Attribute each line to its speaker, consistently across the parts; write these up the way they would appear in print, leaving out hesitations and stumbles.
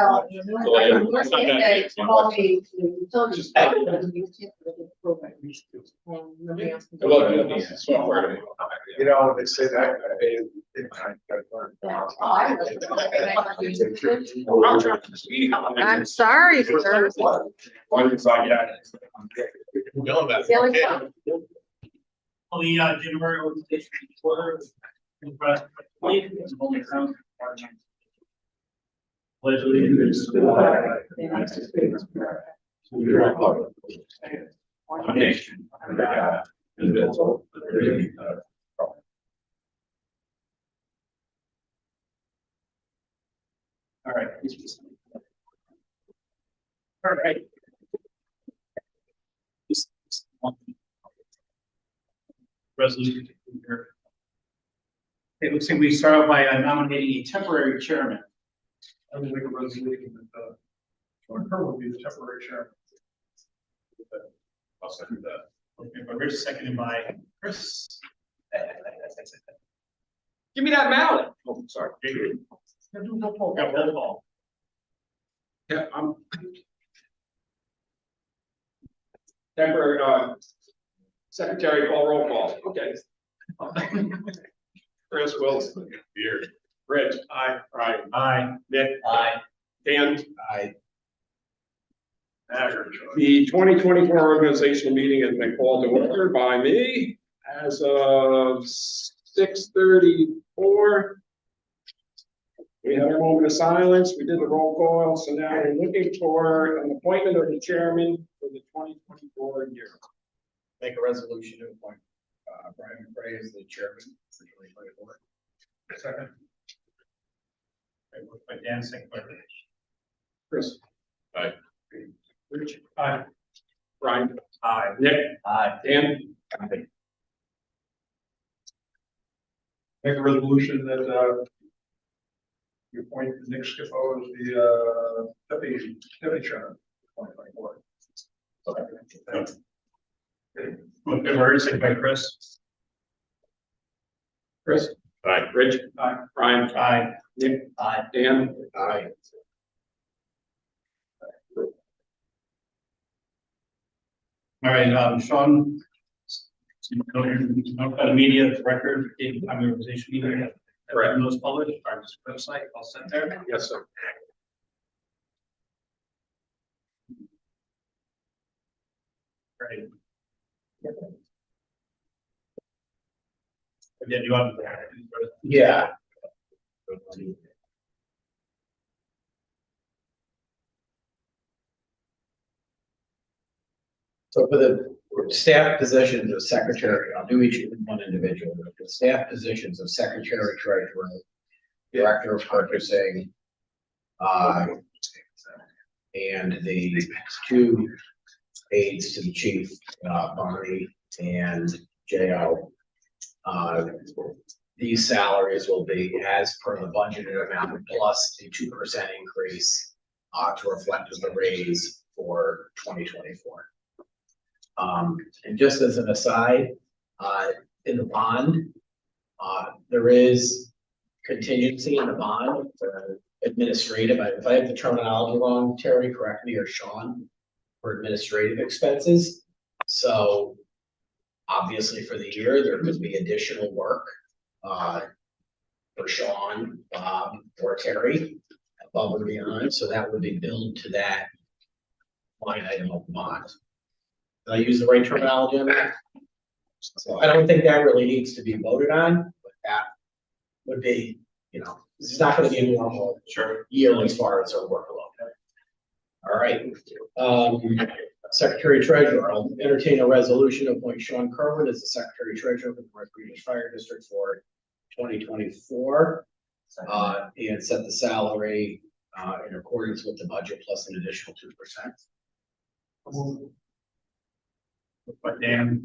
Speaker 1: You know, they say that.
Speaker 2: I'm sorry, sir.
Speaker 3: January organization order. Pledge allegiance to the flag of the United States of America, to the republic one nation under God, indivisible, with liberty and justice for all. All right. All right. Resolution. It looks like we start out by nominating a temporary chairman.
Speaker 1: I will make a resolution that Sean Kerr will be the temporary chairman.
Speaker 3: I'll second that. Okay, by Rich, seconded by Chris.
Speaker 4: Give me that mallet.
Speaker 3: Oh, sorry. Got roll call.
Speaker 4: Yeah, temporary, secretary call roll call. Okay. Chris Wilson. Here. Rich. Aye. Brian.
Speaker 3: Aye.
Speaker 4: Nick.
Speaker 3: Aye.
Speaker 4: Dan.
Speaker 3: Aye.
Speaker 4: The 2024 organizational meeting has been called to order by me as of 6:34. We had a moment of silence. We did the roll call. So now we're looking for an appointment of the chairman for the 2024 year.
Speaker 3: Make a resolution to appoint Brian McRae as the chairman for 2024.
Speaker 1: Second.
Speaker 3: Moved by Dan, second by Rich.
Speaker 4: Chris.
Speaker 3: Aye.
Speaker 4: Rich.
Speaker 3: Aye.
Speaker 4: Brian.
Speaker 3: Aye.
Speaker 4: Nick.
Speaker 3: Aye.
Speaker 4: Dan.
Speaker 1: Make a resolution that you appoint Nick Schiffo as the deputy chairman for 2024.
Speaker 3: Moved by Rich, second by Chris.
Speaker 4: Chris. Aye. Rich.
Speaker 1: Aye.
Speaker 4: Brian.
Speaker 3: Aye.
Speaker 4: Nick.
Speaker 3: Aye.
Speaker 4: Dan.
Speaker 3: Aye. All right, Sean. Notify the media of the record, the time of organization meeting.
Speaker 4: Correct.
Speaker 3: Those published, our website, all sent there.
Speaker 4: Yes, sir.
Speaker 3: Right. Again, you want?
Speaker 5: Yeah. So for the staff positions of secretary, I'll do each one individual. The staff positions of secretary, treasurer, director of purchasing, and the two aides to the chief, Barney and Jo. These salaries will be as per the budgeted amount plus a 2% increase to reflect as the raise for 2024. And just as an aside, in the bond, there is contingency in the bond for administrative. If I have the terminology wrong, Terry, correct me, or Sean, for administrative expenses. So obviously for the year, there could be additional work for Sean, Bob, or Terry above and beyond. So that would be billed to that line item of the bond. Did I use the right terminology on that? So I don't think that really needs to be voted on, but that would be, this is not going to be a normal year as far as our workload. All right. Secretary Treasurer, I'll entertain a resolution to appoint Sean Kerwin as the Secretary Treasurer for the North Greenwich Fire District for 2024, and set the salary in accordance with the budget plus an additional 2%.
Speaker 3: But Dan,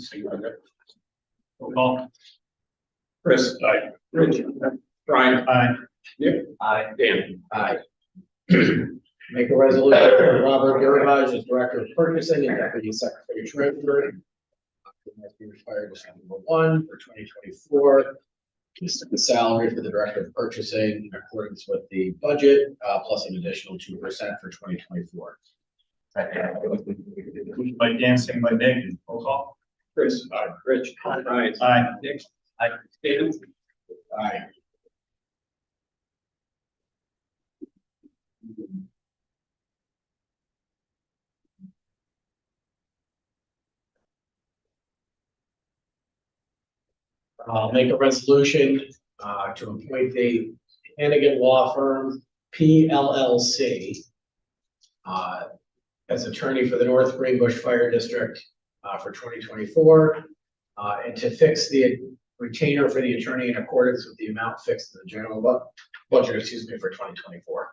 Speaker 3: roll call.
Speaker 4: Chris. Aye. Rich. Brian.
Speaker 3: Aye.
Speaker 4: Nick.
Speaker 3: Aye.
Speaker 4: Dan.
Speaker 5: Aye. Make a resolution for Robert Durivage as Director of Purchasing and Deputy Secretary Treasurer. Fire District #1 for 2024. This is the salary for the director of purchasing in accordance with the budget, plus an additional 2% for 2024.
Speaker 1: Moved by Dan, second by Nick, roll call.
Speaker 4: Chris, Rich, Brian,
Speaker 1: Aye.
Speaker 4: Nick,
Speaker 3: Aye.
Speaker 4: Dan,
Speaker 5: Aye. I'll make a resolution to appoint the Hannigan Law Firm, PLLC, as attorney for the North Greenbush Fire District for 2024, and to fix the retainer for the attorney in accordance with the amount fixed in the general budget, for 2024.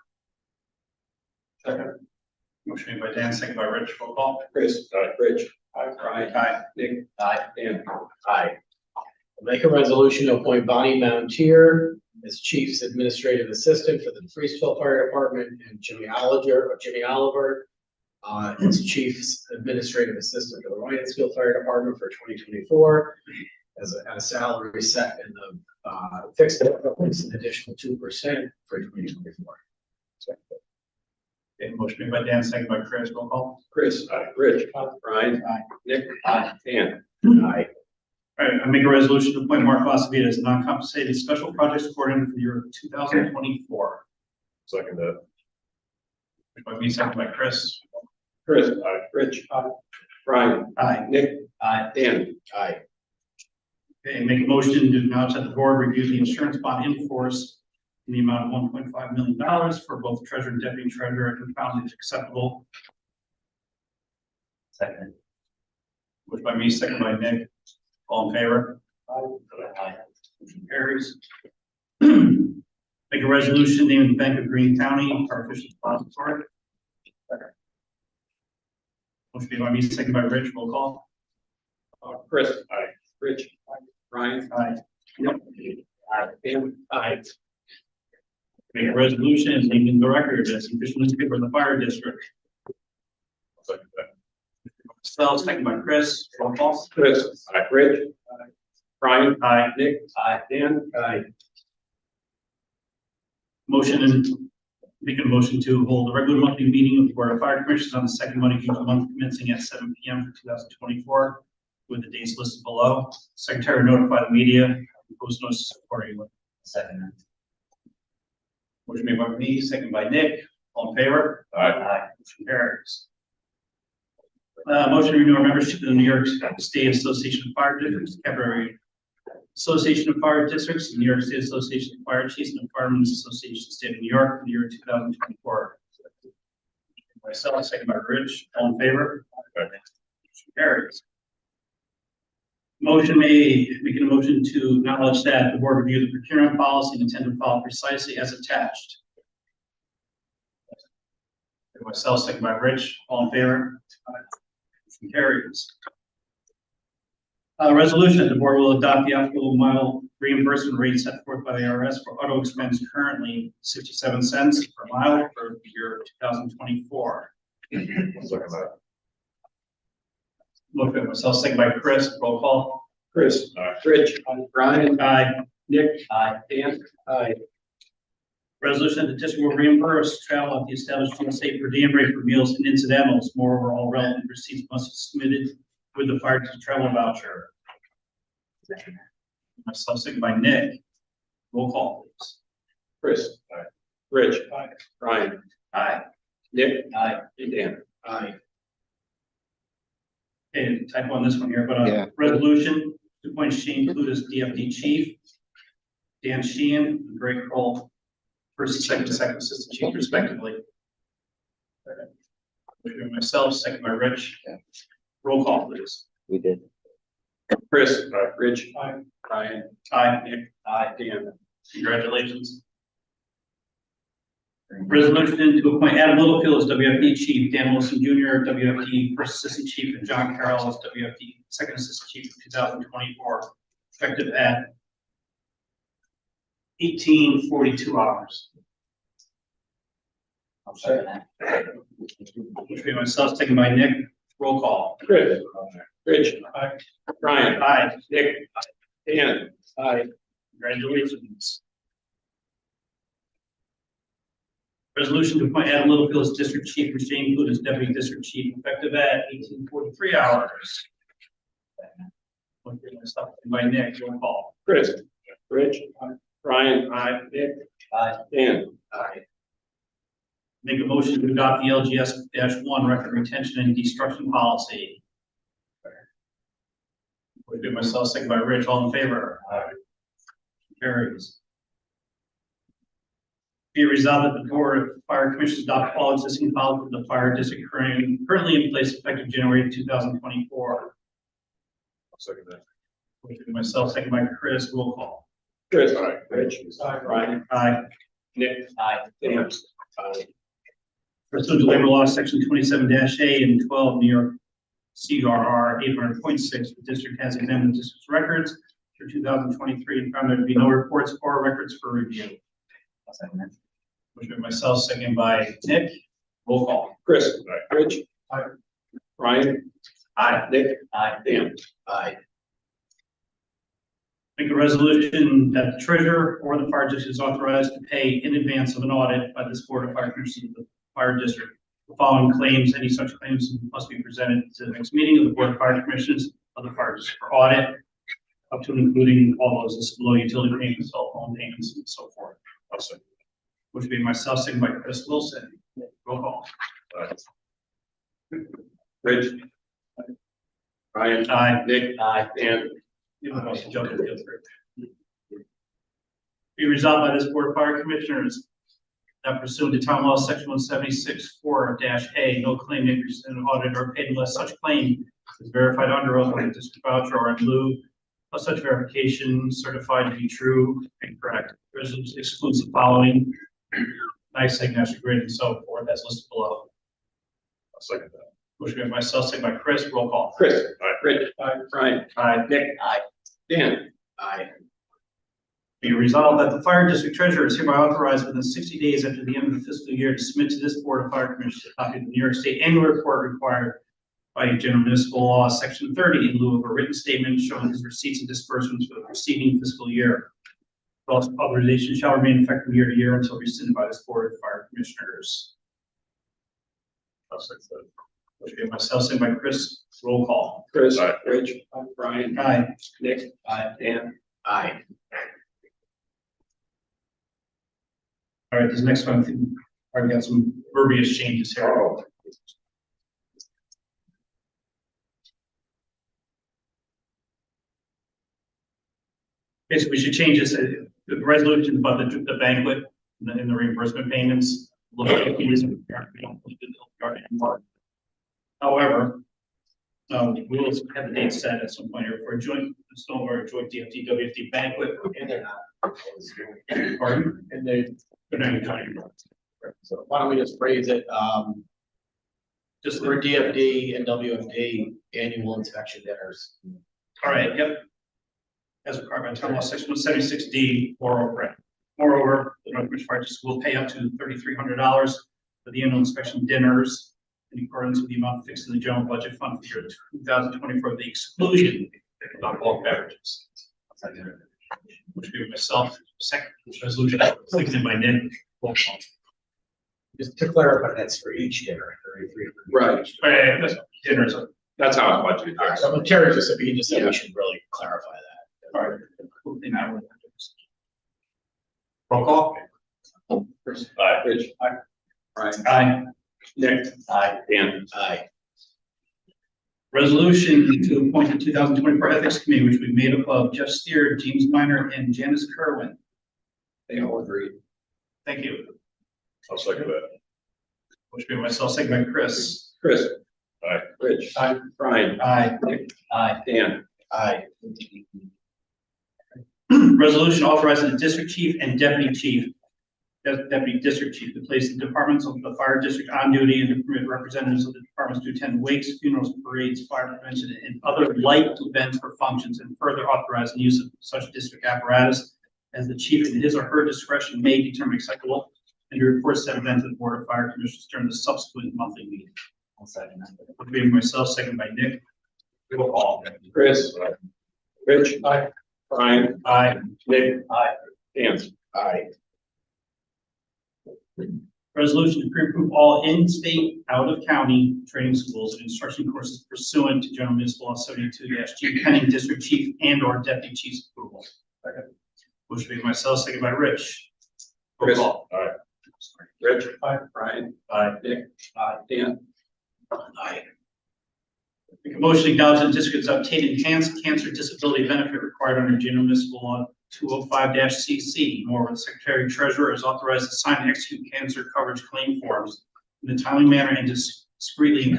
Speaker 1: Second. Motion made by Dan, second by Rich, roll call.
Speaker 4: Chris, Rich, Brian,
Speaker 1: Aye.
Speaker 4: Nick,
Speaker 3: Aye.
Speaker 4: Dan,
Speaker 5: Aye. I'll make a resolution to appoint Bonnie Mountier as Chief's Administrative Assistant for the Freesville Fire Department, and Jimmy Oliver as Chief's Administrative Assistant for the Ryansville Fire Department for 2024, at a salary set in the fixed plus an additional 2% for 2024.
Speaker 1: Okay, motion made by Dan, second by Chris, roll call.
Speaker 4: Chris, Rich, Brian,
Speaker 1: Aye.
Speaker 4: Nick, Dan,
Speaker 5: Aye.
Speaker 1: All right, I make a resolution to appoint Mark Lasavita as non-compensated special projects coordinator for the year 2024.
Speaker 3: Second that.
Speaker 1: Moved by me, second by Chris.
Speaker 4: Chris, Rich, Brian,
Speaker 1: Aye.
Speaker 4: Nick,
Speaker 3: Aye.
Speaker 4: Dan,
Speaker 5: Aye.
Speaker 1: Okay, make a motion to acknowledge that the board review the insurance bond in force in the amount of $1.5 million for both treasurer and deputy treasurer, and found it acceptable.
Speaker 3: Second.
Speaker 1: Moved by me, second by Nick. All in favor?
Speaker 3: Aye.
Speaker 1: Motion carries. Make a resolution naming the Bank of Greene County our official depository. Motion made by me, second by Rich, roll call.
Speaker 4: Chris, Rich, Brian,
Speaker 1: Aye.
Speaker 4: Dan,
Speaker 5: Aye.
Speaker 1: Make a resolution as naming the record as the official newspaper of the fire district.
Speaker 3: Second that.
Speaker 1: Spell, second by Chris, roll call.
Speaker 4: Chris, Rich, Brian,
Speaker 1: Aye.
Speaker 4: Nick,
Speaker 3: Aye.
Speaker 4: Dan,
Speaker 1: Motion and make a motion to hold a regular monthly meeting of the Board of Fire Commissioners on the second Monday of each month commencing at 7 p.m. for 2024 with the dates listed below. Secretary notify the media, post notices accordingly.
Speaker 3: Second.
Speaker 1: Motion made by me, second by Nick. All in favor?
Speaker 3: Aye.
Speaker 1: Motion carries. Motion to renew our membership in the New York State Association of Fire Districts, Capital Association of Fire Districts, the New York State Association of Fire Chiefs, and the Firemen's Association State of New York for the year 2024. Myself, second by Rich. All in favor? Motion carries. Motion made, making a motion to acknowledge that the board review the procurement policy and intend to follow precisely as attached. Myself, second by Rich. All in favor? Motion carries. Resolution that the board will adopt the applicable mile reimbursement rate set forth by the IRS for auto expense, currently 67 cents per mile for the year 2024.
Speaker 3: Second that.
Speaker 1: Motion by myself, second by Chris. Roll call.
Speaker 4: Chris, Rich, Brian,
Speaker 1: Aye.
Speaker 4: Nick,
Speaker 3: Aye.
Speaker 4: Dan,
Speaker 1: Resolution that the district will reimburse travel at the established state per diem rate for meals and incidentals. Moreover, all relevant receipts must be submitted with the fire travel voucher. Myself, second by Nick. Roll call, please.
Speaker 4: Chris, Rich, Brian,
Speaker 1: Aye.
Speaker 4: Nick,
Speaker 3: Aye.
Speaker 4: and Dan.
Speaker 5: Aye.
Speaker 1: Okay, type on this one here, but resolution to appoint Shane Clute as DFD chief, Dan Sheehan, and Greg Kroll, first, second assistant chief respectively. Myself, second by Rich. Roll call, please.
Speaker 3: We did.
Speaker 4: Chris, Rich, Brian,
Speaker 1: Aye.
Speaker 4: Nick,
Speaker 3: Aye.
Speaker 4: Dan.
Speaker 1: Congratulations. Resolution to appoint Adam Littlefield as WFD chief, Dan Wilson Jr., WFD first assistant chief, and John Carroll as WFD second assistant chief for 2024, effective at 18:42 hours.
Speaker 3: I'll second that.
Speaker 1: Which be myself, taken by Nick. Roll call.
Speaker 4: Chris, Rich, Brian,
Speaker 1: Aye.
Speaker 4: Nick, Dan.
Speaker 1: Congratulations. Resolution to appoint Adam Littlefield as District Chief and Shane Hood as Deputy District Chief, effective at 18:43 hours. By Nick, roll call.
Speaker 4: Chris. Rich. Brian. Nick. Dan.
Speaker 1: Make a motion to adopt the LGS-1 record retention and destruction policy. We do myself, second by Rich, all in favor? Carries. Be resolved that the Board of Fire Commissioners adopt all existing policies of the fire district currently in place effective January 2024.
Speaker 3: I'll second that.
Speaker 1: We do myself, second by Chris, roll call.
Speaker 4: Chris. Rich. Brian.
Speaker 1: Aye.
Speaker 4: Nick. Dan.
Speaker 1: Pursuant to labor law, section 27-A and 12 New York CRR 800.6, the district has examined the district's records for 2023 and found there to be no reports or records for review. Motion by myself, second by Nick. Roll call.
Speaker 4: Chris. Rich. Brian.
Speaker 1: Aye.
Speaker 4: Nick. Dan.
Speaker 1: Make a resolution that the treasurer or the fire district is authorized to pay in advance of an audit by this Board of Fire Commissioners of the fire district. The following claims, any such claims must be presented to the next meeting of the Board of Fire Commissioners of the fire district for audit, up to and including all those listed below: utility payments, cell phone payments, and so forth. Also, which would be myself, second by Chris Wilson. Roll call.
Speaker 4: Rich. Brian.
Speaker 1: Aye.
Speaker 4: Nick. Dan.
Speaker 1: Be resolved by this Board of Fire Commissioners that pursuant to Town Law Section 176(4)(a), no claim may be presented, audited, or paid unless such claim is verified under oath on a district voucher or in lieu of such verification certified to be true and correct. Resolution excludes the following: nice, national grid, and so forth, as listed below.
Speaker 3: I'll second that.
Speaker 1: Motion by myself, second by Chris. Roll call.
Speaker 4: Chris. Rich. Brian. Nick. Dan.
Speaker 1: Be resolved that the fire district treasurer is hereby authorized within 60 days after the end of the fiscal year to submit to this Board of Fire Commissioners a copy of the New York State annual report required by General Municipal Law, Section 30, in lieu of a written statement showing his receipts and disbursements for the preceding fiscal year. False authorization shall remain effective year to year until rescinded by this Board of Fire Commissioners.
Speaker 3: I'll second that.
Speaker 1: Motion by myself, second by Chris. Roll call.
Speaker 4: Chris. Rich. Brian.
Speaker 1: Aye.
Speaker 4: Nick. Dan.
Speaker 1: All right, this next one, I think I've got some verbiage changes here. Basically, we should change this, the resolution about the banquet and the reimbursement payments. However, we will have the date set at some point here for a joint, or a joint DFT, WFT banquet.
Speaker 5: And they're not.
Speaker 1: Pardon?
Speaker 5: And they,
Speaker 1: Good night.
Speaker 5: so why don't we just phrase it,
Speaker 1: Just,
Speaker 5: for DFD and WFD annual inspection dinners.
Speaker 1: all right, yep. As required by Town Law Section 176D, moreover, the North Ridge Fire District will pay up to $3,300 for the annual inspection dinners in accordance with the amount fixed in the general budget fund for the year 2024, the exclusion of alcoholic beverages. Which would be myself, second resolution, seconded by Nick.
Speaker 5: Just to clarify, that's for each dinner, 33.
Speaker 4: Right.
Speaker 1: Right, dinners.
Speaker 4: That's how it's budgeted.
Speaker 5: All right, so Terry just said, he just said we should really clarify that.
Speaker 1: All right. Roll call.
Speaker 4: Chris. Rich. Brian.
Speaker 1: Aye.
Speaker 4: Nick. Dan.
Speaker 1: Resolution to appoint the 2024 Ethics Committee, which we made up of Jeff Steer, James Minor, and Janice Kerwin.
Speaker 5: They all agreed.
Speaker 1: Thank you.
Speaker 3: I'll second that.
Speaker 1: Motion by myself, second by Chris.
Speaker 4: Chris.
Speaker 3: Aye.
Speaker 4: Rich. Brian.
Speaker 1: Aye.
Speaker 4: Nick. Dan.
Speaker 1: Resolution authorizing the district chief and deputy district chief to place the departments of the fire district on duty and to permit representatives of the departments to attend wakes, funerals, parades, fire prevention, and other light events or functions, and further authorize the use of such district apparatus as the chief in his or her discretion may determine acceptable, and to report said event to the Board of Fire Commissioners during the subsequent monthly meeting. I'll second that. Would be myself, second by Nick. Roll call.
Speaker 4: Chris. Rich. Brian,
Speaker 1: Aye.
Speaker 4: Nick.
Speaker 1: Aye.
Speaker 4: Dan. Aye.
Speaker 1: Resolution to approve all in-state, out-of-county training schools and instruction courses pursuant to General Municipal Law 72-G pending district chief and or deputy chief's approval. Second. Motion made by myself, second by Rich. Roll
Speaker 4: Chris.
Speaker 1: call.
Speaker 4: Aye. Rich. Aye. Brian.
Speaker 1: Aye.
Speaker 4: Nick. Aye. Dan.
Speaker 1: Aye. Make a motion to acknowledge that the district has obtained enhanced cancer disability benefit required under General Municipal Law 205-CC. Moreover, the Secretary Treasurer is authorized to sign and execute cancer coverage claim forms in a timely manner and discreetly and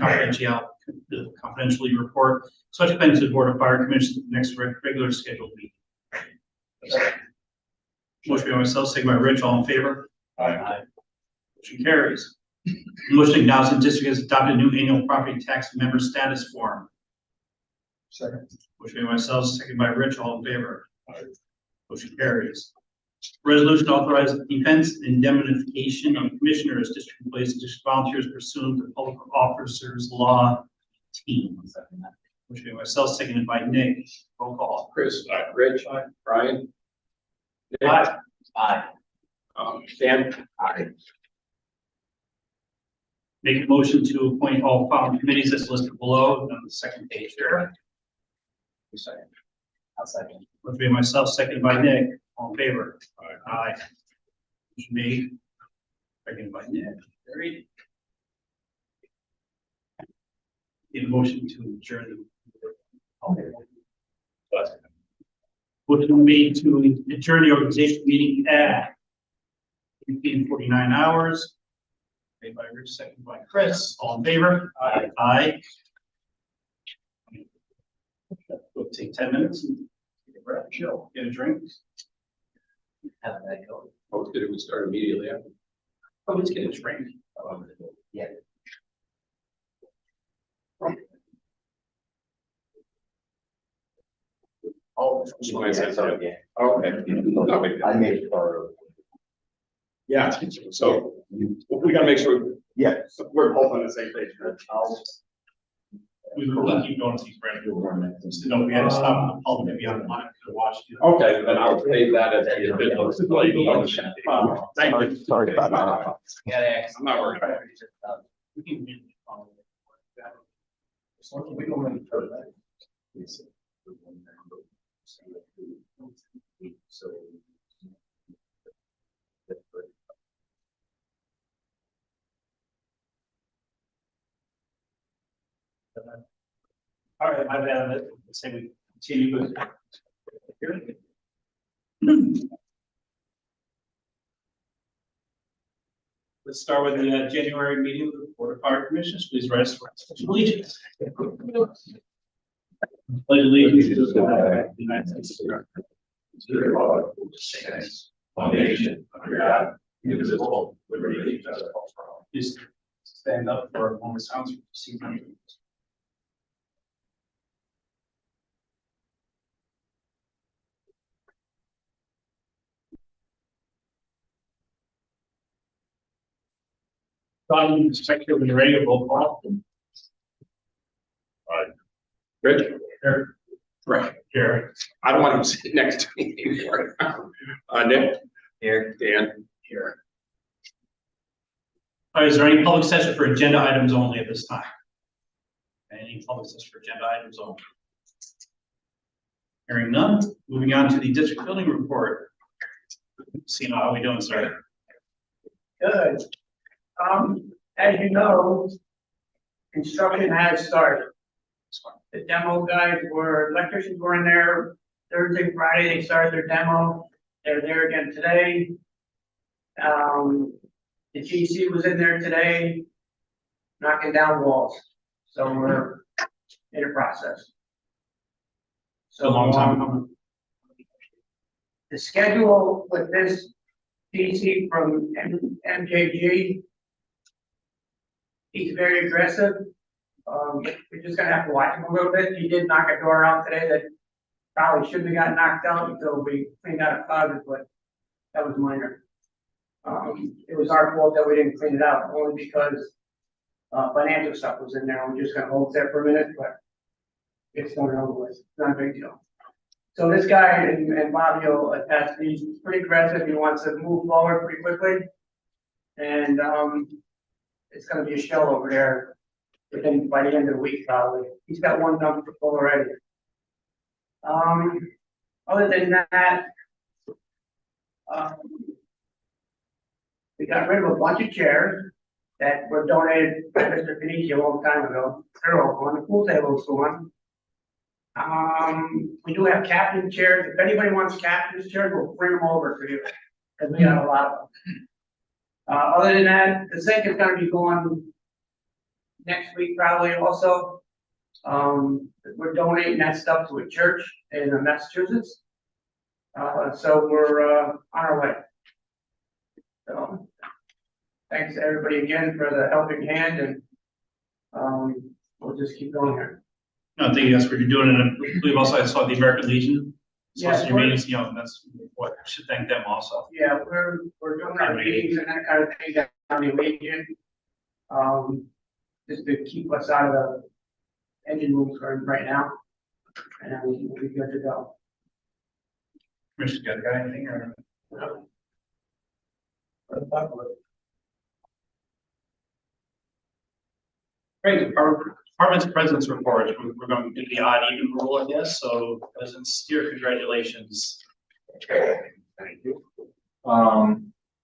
Speaker 1: confidentially report such claims to the Board of Fire Commissioners at the next regular scheduled meeting. Motion by myself, second by Rich, all in favor?
Speaker 4: Aye.
Speaker 1: Motion carries. Motion to acknowledge the district has adopted a new annual property tax member status form.
Speaker 4: Second.
Speaker 1: Motion by myself, second by Rich, all in favor? Aye. Motion carries. Resolution authorizing defense indemnification of commissioners, district employees, and district volunteers pursuant to public officers law team. Motion by myself, seconded by Nick. Roll call.
Speaker 4: Chris. Aye. Rich. Aye. Brian. Nick.
Speaker 1: Aye. Aye.
Speaker 4: Dan. Aye.
Speaker 1: Make a motion to appoint all following committees as listed below on the second page there.
Speaker 5: Second. I'll second.
Speaker 1: Motion by myself, seconded by Nick. All in favor? Aye. Motion made. Seconded by Nick. Carried. Need a motion to adjourn. Motion made to adjourn the organization meeting at 15:49 hours. Made by Rich, seconded by Chris. All in favor? Aye. Aye. We'll take 10 minutes and take a breath, chill, get a drink. Have that go.
Speaker 4: Oh, did we start immediately after?
Speaker 1: Oh, let's get a drink.
Speaker 5: Yeah.
Speaker 4: Oh, somebody said something. Okay. No big deal.
Speaker 3: I made it part of.
Speaker 4: Yeah, so we gotta make sure
Speaker 3: Yeah.
Speaker 4: we're both on the same page.
Speaker 1: We will keep going to these brand new ordinances. You know, we had to stop the public to be online to watch.
Speaker 4: Okay, then I'll save that as the official. Thank you.
Speaker 3: Sorry about that.
Speaker 5: Yeah,
Speaker 4: I'm not worried about it.
Speaker 1: We can be-
Speaker 3: We don't really cover that. So.
Speaker 1: All right, my bad. Let's say we continue with. Let's start with the January meeting of the Board of Fire Commissioners. Please rise for allegiance. Pledge allegiance to the flag of the United States of America. To the republic for which it stands, one nation, under God, indivisible, with liberty and justice for all. Please stand up for a moment of silence for the proceeding. Don, Inspector, when you're ready to roll call.
Speaker 4: Rich?
Speaker 1: Here.
Speaker 4: Right.
Speaker 1: Here.
Speaker 4: I don't want him sitting next to me anymore. Nick?
Speaker 5: Here.
Speaker 4: Dan? Here.
Speaker 1: All right, is there any public session for agenda items only at this time? Any public session for agenda items only? Hearing none, moving on to the district building report. Seeing how we doing, sir?
Speaker 2: Good. As you know, construction has started. The demo guys electricians were in there Thursday, Friday, they started their demo. They're there again today. The GC was in there today, knocking down walls. So we're in a process.
Speaker 1: So a long time coming.
Speaker 2: The schedule with this DC from MJG, he's very aggressive. We're just gonna have to watch him a little bit. He did knock a door out today that probably shouldn't have got knocked out until we cleaned out a closet, but that was minor. It was our fault that we didn't clean it out, only because financial stuff was in there. We're just gonna hold it there for a minute, but it's not over with. It's not a big deal. So this guy and Bobby will attest, he's pretty aggressive, he wants to move forward pretty quickly. And, it's gonna be a show over there within, by the end of the week probably. He's got one dumpster full already. Other than that, we got rid of a bunch of chairs that were donated by Mr. Panici a long time ago. They're all gone, the pool table's gone. We do have captain chairs. If anybody wants captain's chairs, we'll bring them over for you, because we got a lot of them. Other than that, the sink is gonna be going next week probably also. We're donating that stuff to a church in Massachusetts. So we're, on our way. So, thanks to everybody again for the helping hand, and, we'll just keep going here.
Speaker 1: No, thank you guys for doing it. And we've also, I saw the American Legion. So
Speaker 2: Yes,
Speaker 1: your meetings, you know, that's what, I should thank them also.
Speaker 2: Yeah, we're doing our meetings and that kind of thing down the Legion. Just to keep us out of the engine rooms right now. And then we'll be good to go.
Speaker 1: Commissioner, got anything or? Great, department's presence report. We're going to do the odd even rule, I guess. So, President Steer, congratulations.
Speaker 3: Thank you.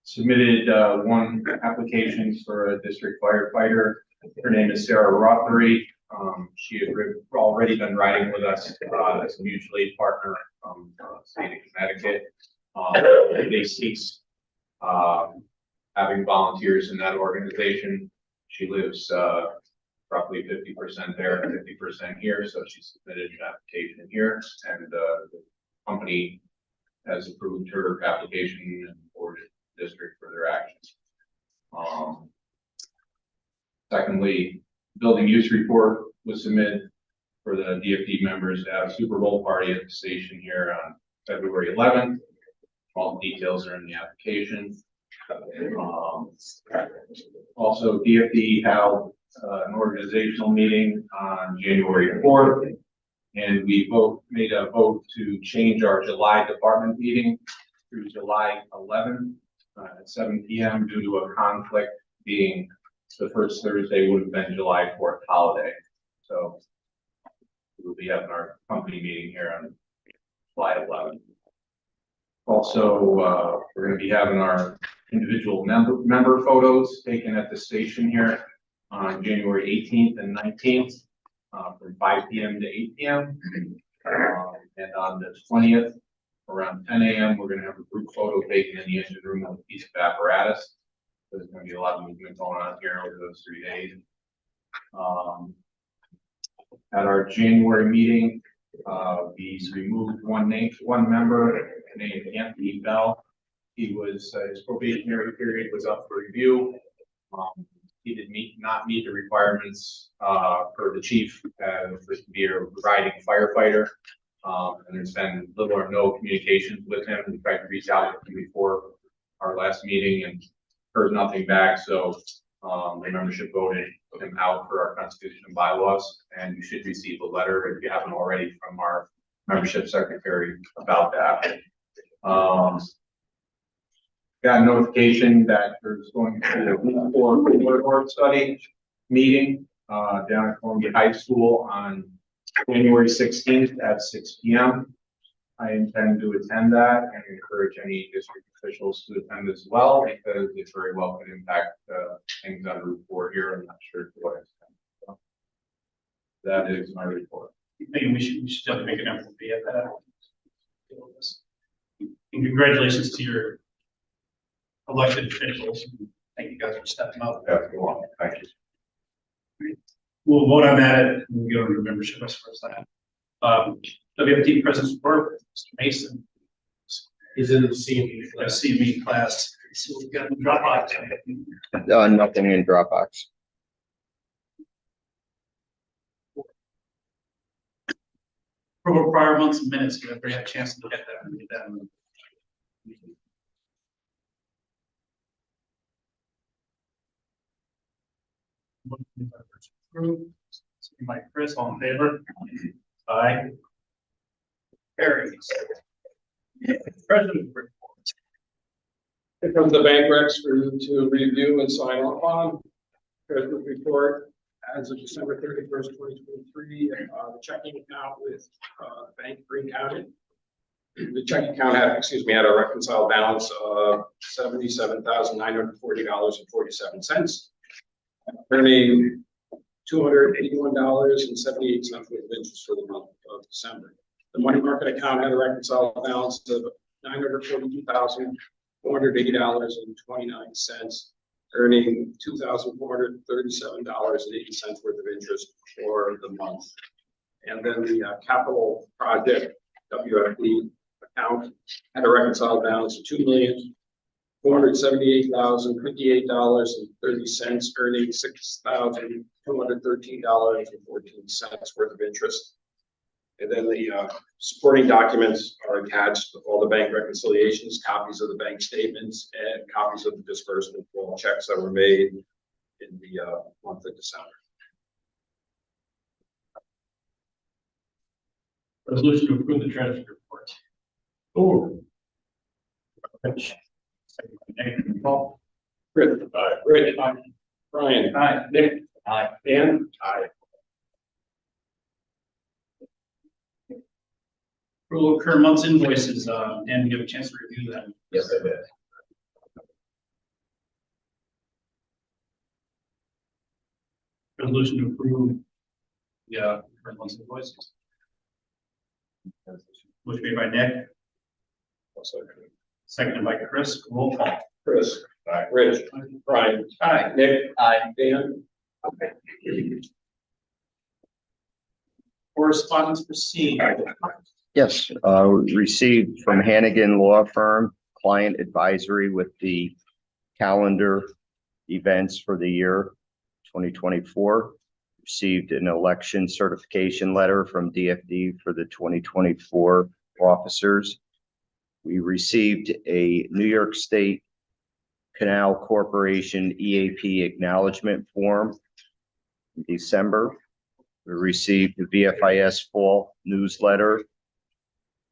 Speaker 3: Submitted one application for a district firefighter. Her name is Sarah Rothery. She had already been riding with us as a mutual aid partner from state of Connecticut. They ceased having volunteers in that organization. She lives roughly 50% there and 50% here, so she submitted an application here, and the company has approved her application and forwarded the district for their actions. Secondly, building use report was submitted for the DFD members to have a Super Bowl party at the station here on February 11th. All the details are in the application. Also, DFD held an organizational meeting on January 4th, and we made a vote to change our July department meeting through July 11th at 7 p.m. due to a conflict being the first Thursday would have been July 4th holiday. So we'll be having our company meeting here on July 11th. Also, we're going to be having our individual member photos taken at the station here on January 18th and 19th from 5 p.m. to 8 p.m. And on the 20th around 10 a.m. we're going to have a group photo taken in the engine room with a piece of apparatus. There's going to be a lot of movement going on here over those 3 days. At our January meeting, we removed one member named Anthony Bell. He was his probationary period was up for review. He did not meet the requirements for the chief to be a riding firefighter. And there's been little or no communications with him. We tried to reach out to him before our last meeting and heard nothing back. So the membership voted him out for our constitution and bylaws, and you should receive a letter if you haven't already from our membership secretary about that. Got a notification that there's going to be a board study meeting down at Columbia High School on January 16th at 6 p.m. I intend to attend that and encourage any district officials to attend as well, because it very well could impact things on Route 4 here. I'm not sure to what extent. So that is my report.
Speaker 1: Maybe we should definitely make an effort to be at that. And congratulations to your elected officials. Thank you guys for stepping up.
Speaker 3: That's the one. Thank you.
Speaker 1: We'll vote on that and we'll go to membership as far as that. WFT President's Report, Mr. Mason.
Speaker 6: He's in the CME class.
Speaker 1: CME class. So we've got Dropbox.
Speaker 7: Nothing in Dropbox.
Speaker 1: For prior months and minutes, you have a chance to look at that and get that. Approved. Second by Chris, all in favor? Aye. Carries. President report.
Speaker 4: Here comes the bank recs for you to review and sign off on. Treasurer's report as of December 31st, 2023, the checking account with Bank of Green County. The checking account had a reconciled balance of $77,940.47, earning $281.78 worth of interest for the month of December. The money market account had a reconciled balance of $942,480.29, earning $2,437.80 worth of interest for the month. And then the capital project WFD account had a reconciled balance of $2,478,058.30, earning $6,213.14 worth of interest. And then the supporting documents are attached with all the bank reconciliations, copies of the bank statements, and copies of the disbursement for all checks that were made in the month of December.
Speaker 1: Resolution to approve the treasurer's report.
Speaker 4: Oh,
Speaker 1: Rich. Second by Nick. Paul.
Speaker 4: Rich. Rich. Brian.
Speaker 1: Aye.
Speaker 4: Nick.
Speaker 1: Aye.
Speaker 4: Dan.
Speaker 3: Aye.
Speaker 1: Approval of current month's invoices. Dan, did you have a chance to review them?
Speaker 5: Yes, I did.
Speaker 1: Resolution to approve the current month's invoices. Motion made by Nick, seconded by Chris. Roll call.
Speaker 4: Chris. Rich. Brian.
Speaker 1: Aye.
Speaker 4: Nick.
Speaker 1: Aye.
Speaker 4: Dan.
Speaker 1: Correspondence proceed.
Speaker 7: Yes, received from Hannigan Law Firm, client advisory with the calendar events for the year 2024. Received an election certification letter from DFD for the 2024 officers. We received a New York State Canal Corporation EAP acknowledgement form in December. We received the VFIS fall newsletter.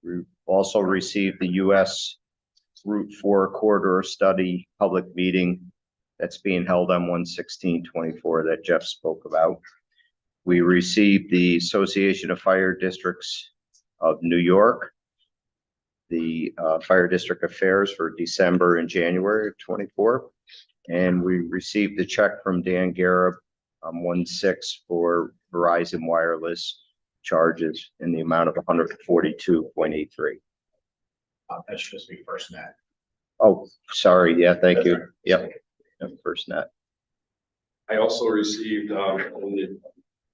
Speaker 7: We also received the U.S. Route 4 corridor study public meeting that's being held on 1/16/24 that Jeff spoke about. We received the Association of Fire Districts of New York, the Fire District Affairs for December and January of 24. And we received a check from Dan Garab on 1/6 for Verizon Wireless charges in the amount of 142.83.
Speaker 5: That should just be first net.
Speaker 7: Oh, sorry. Yeah, thank you. Yep. First net.
Speaker 4: I also received from the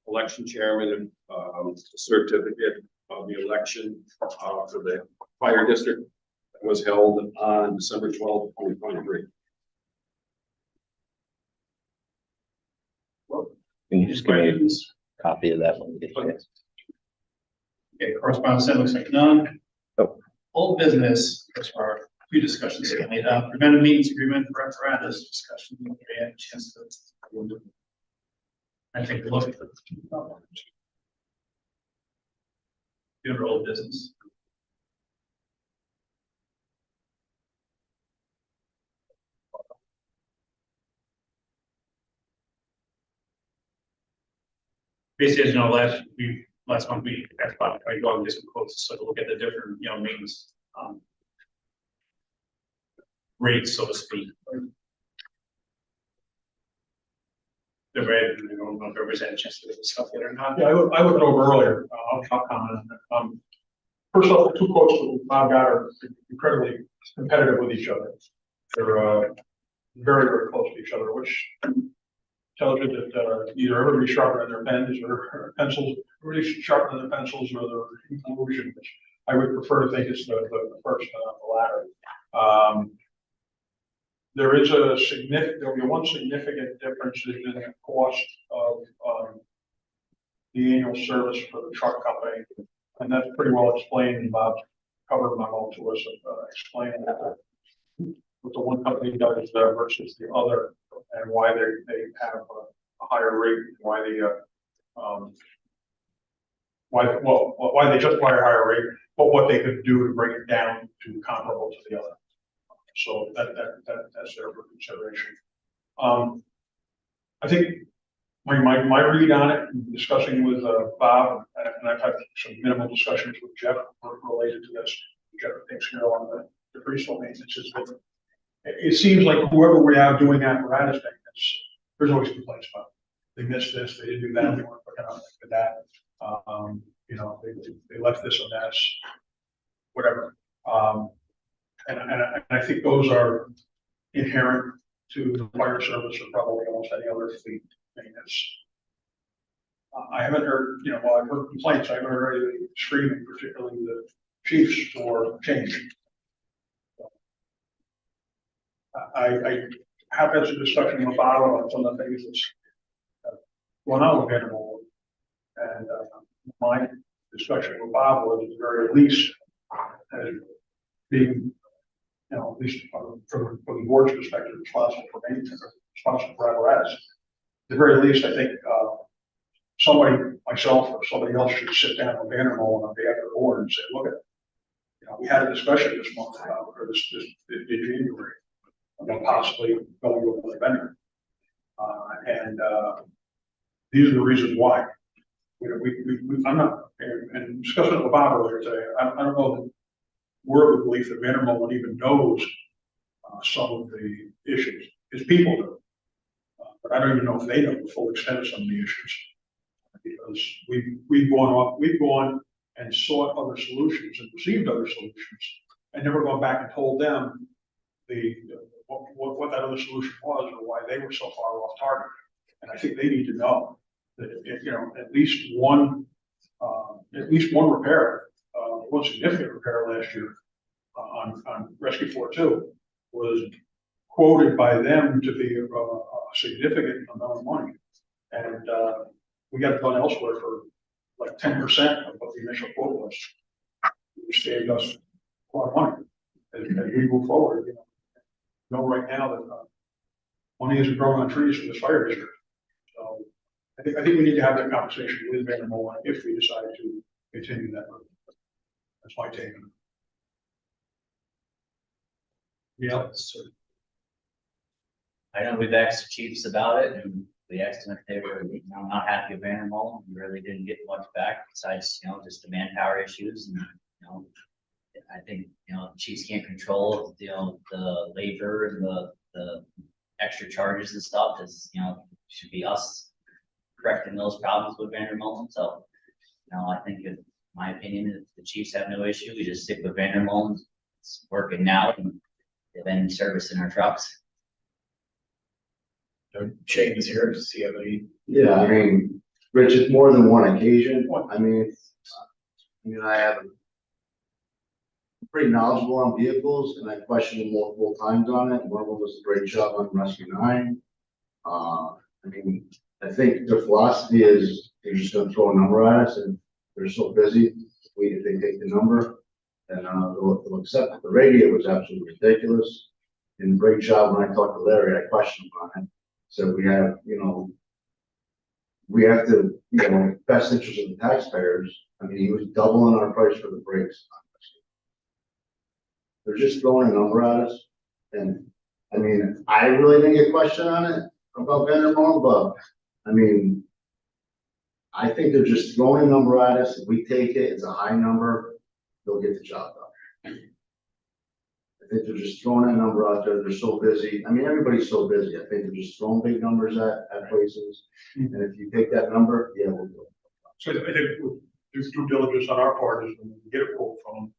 Speaker 4: election chairman a certificate of the election for the fire district that was held on December 12th, 2023.
Speaker 7: Can you just give me a copy of that one?
Speaker 1: Okay, correspondence, that looks like none.
Speaker 7: Oh.
Speaker 1: Old business, as far as few discussions tonight. Preventive maintenance agreement for apparatus discussion. Okay, I had a chance to. I think look at the. Good old business. Basically, as you know, last month we asked about trying to go and get some quotes, so to look at the different, maintenance rates, so to speak. The red, I don't know if everybody's had a chance to look at this stuff yet or not.
Speaker 6: Yeah, I looked it over earlier. I'll comment on that. First off, the two quotes that Bob got are incredibly competitive with each other. They're very, very close to each other, which tells you that either everybody's sharpening their pens or pencils, everybody's sharpening their pencils or their conclusion, which I would prefer to think is the first, the latter. There is there'll be one significant difference in the cost of the annual service for the truck company, and that's pretty well explained in Bob's cover memo to us, explaining what the one company does versus the other, and why they have a higher rate, why the why they justify a higher rate, but what they could do to bring it down to comparable to the other. So that's there for consideration. I think my read on it, discussing with Bob, and I've had some minimal discussions with Jeff related to this. Jeff takes care of the preschool maintenance. It seems like whoever we have doing apparatus maintenance, there's always complaints about it. They missed this, they didn't do that, they weren't looking out for that. They left this a mess, whatever. And I think those are inherent to the fire service or probably almost any other fleet maintenance. I haven't heard, while I've heard complaints, I haven't heard anybody screaming, particularly the chiefs, for change. I have had some discussion with Bob on some of the things that's going on with Vanderbilt. And my discussion with Bob was at the very least, as being, at least from the board's perspective, responsible for maintenance, responsible for apparatus. At the very least, I think somebody, myself or somebody else, should sit down with Vanderbilt on behalf of the board and say, look, we had a discussion this month about, or this in January, about possibly going to another vendor. And these are the reasons why. I'm not, and discussing it with Bob earlier today, I don't know that we're of the belief that Vanderbilt even knows some of the issues. His people do. But I don't even know if they know the full extent of some of the issues. Because we've gone and sought other solutions and received other solutions and never gone back and told them what that other solution was or why they were so far off target. And I think they need to know that at least one repair, one significant repair last year on Rescue 4.2 was quoted by them to be a significant amount of money, and we got it done elsewhere for like 10% of what the initial quote was. It saved us a lot of money as we move forward. Right now that money isn't growing on trees for this fire district. So I think we need to have that conversation with Vanderbilt if we decide to continue that road. That's my take on it. Yeah.
Speaker 8: I know we've asked the chiefs about it, and we asked them if they were, not happy with Vanderbilt. We really didn't get much back besides, just the manpower issues. And, I think, the chiefs can't control, the labor and the extra charges and stuff. Is, should be us correcting those problems with Vanderbilt. So, I think, in my opinion, if the chiefs have no issue, we just stick with Vanderbilt. It's working now, and they've been servicing our trucks.
Speaker 5: Shane is here to see if any.
Speaker 9: Yeah, I mean, Rich, it's more than one occasion. I mean, I have pretty knowledgeable on vehicles, and I questioned him multiple times on it. One of them was a great job on Rescue 9. I think their philosophy is they're just going to throw a number at us, and they're so busy. If they take the number, then they'll accept it. The radio was absolutely ridiculous. And a great job when I talked to Larry, I questioned him on it. So we have, best interest of the taxpayers. He was doubling our price for the brakes. They're just throwing a number at us. And I really didn't get a question on it about Vanderbilt, but I think they're just throwing a number at us. If we take it, it's a high number, they'll get the job done. I think they're just throwing a number out there. They're so busy. Everybody's so busy. I think they're just throwing big numbers at places. And if you take that number, yeah, we'll do it.
Speaker 6: So I think there's due diligence on our part is when we get a quote from them,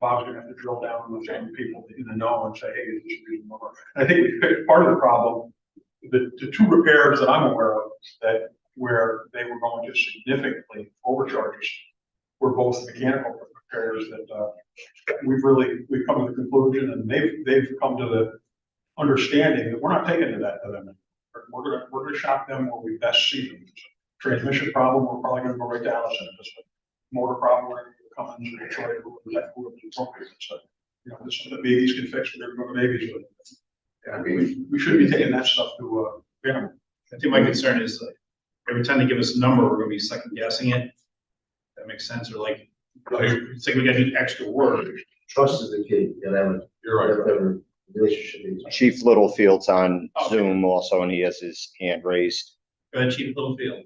Speaker 6: Bob's gonna have to drill down on the people in the know and say, hey, is this a reasonable number? And I think we fixed part of the problem. The two repairs that I'm aware of where they were going to significantly overcharge us were both mechanical repairs that we've come to the conclusion, and they've come to the understanding that we're not taking to them. We're gonna shop them where we best see them. Transmission problem, we're probably gonna go right down and just motor problem, we're gonna come in Detroit, whoever's appropriate. So, there's something that babies can fix, but they're going to babies with. Yeah, we should be taking that stuff to
Speaker 1: I think my concern is every time they give us a number, we're going to be second guessing it. That makes sense, or like, it's like we gotta do extra work.
Speaker 9: Trust is the key, you gotta have a,
Speaker 6: You're
Speaker 9: you have to have a relationship.
Speaker 7: Chief Littlefield's on
Speaker 1: Okay.
Speaker 7: Zoom also, and he has his hand raised.
Speaker 1: Go ahead, Chief Littlefield.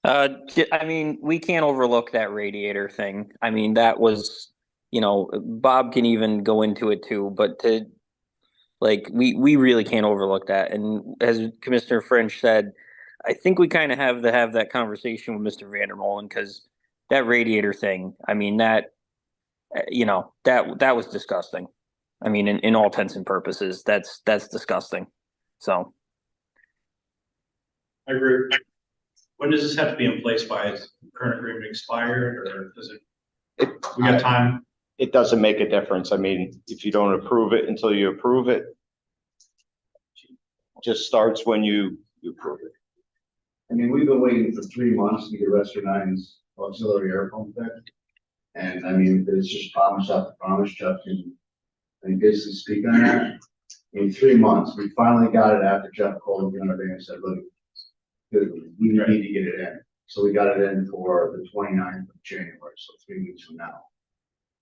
Speaker 10: I mean, we can't overlook that radiator thing. I mean, that was, Bob can even go into it too, but we really can't overlook that. And as Commissioner French said, I think we kind of have to have that conversation with Mr. Vandermolen, because that radiator thing, I mean, that was disgusting. I mean, in all intents and purposes, that's disgusting. So.
Speaker 6: I agree.
Speaker 1: When does this have to be in place by? Is the current agreement expired, or does it, we got time?
Speaker 7: It doesn't make a difference. I mean, if you don't approve it until you approve it, just starts when you approve it.
Speaker 9: I mean, we've been waiting for 3 months to get Western Nine's auxiliary air pump fixed. And I mean, it's just promise after promise, Jeff can basically speak on that. In 3 months, we finally got it after Jeff called me on our day and said, look, we need to get it in. So we got it in for the 29th of January, so 3 weeks from now.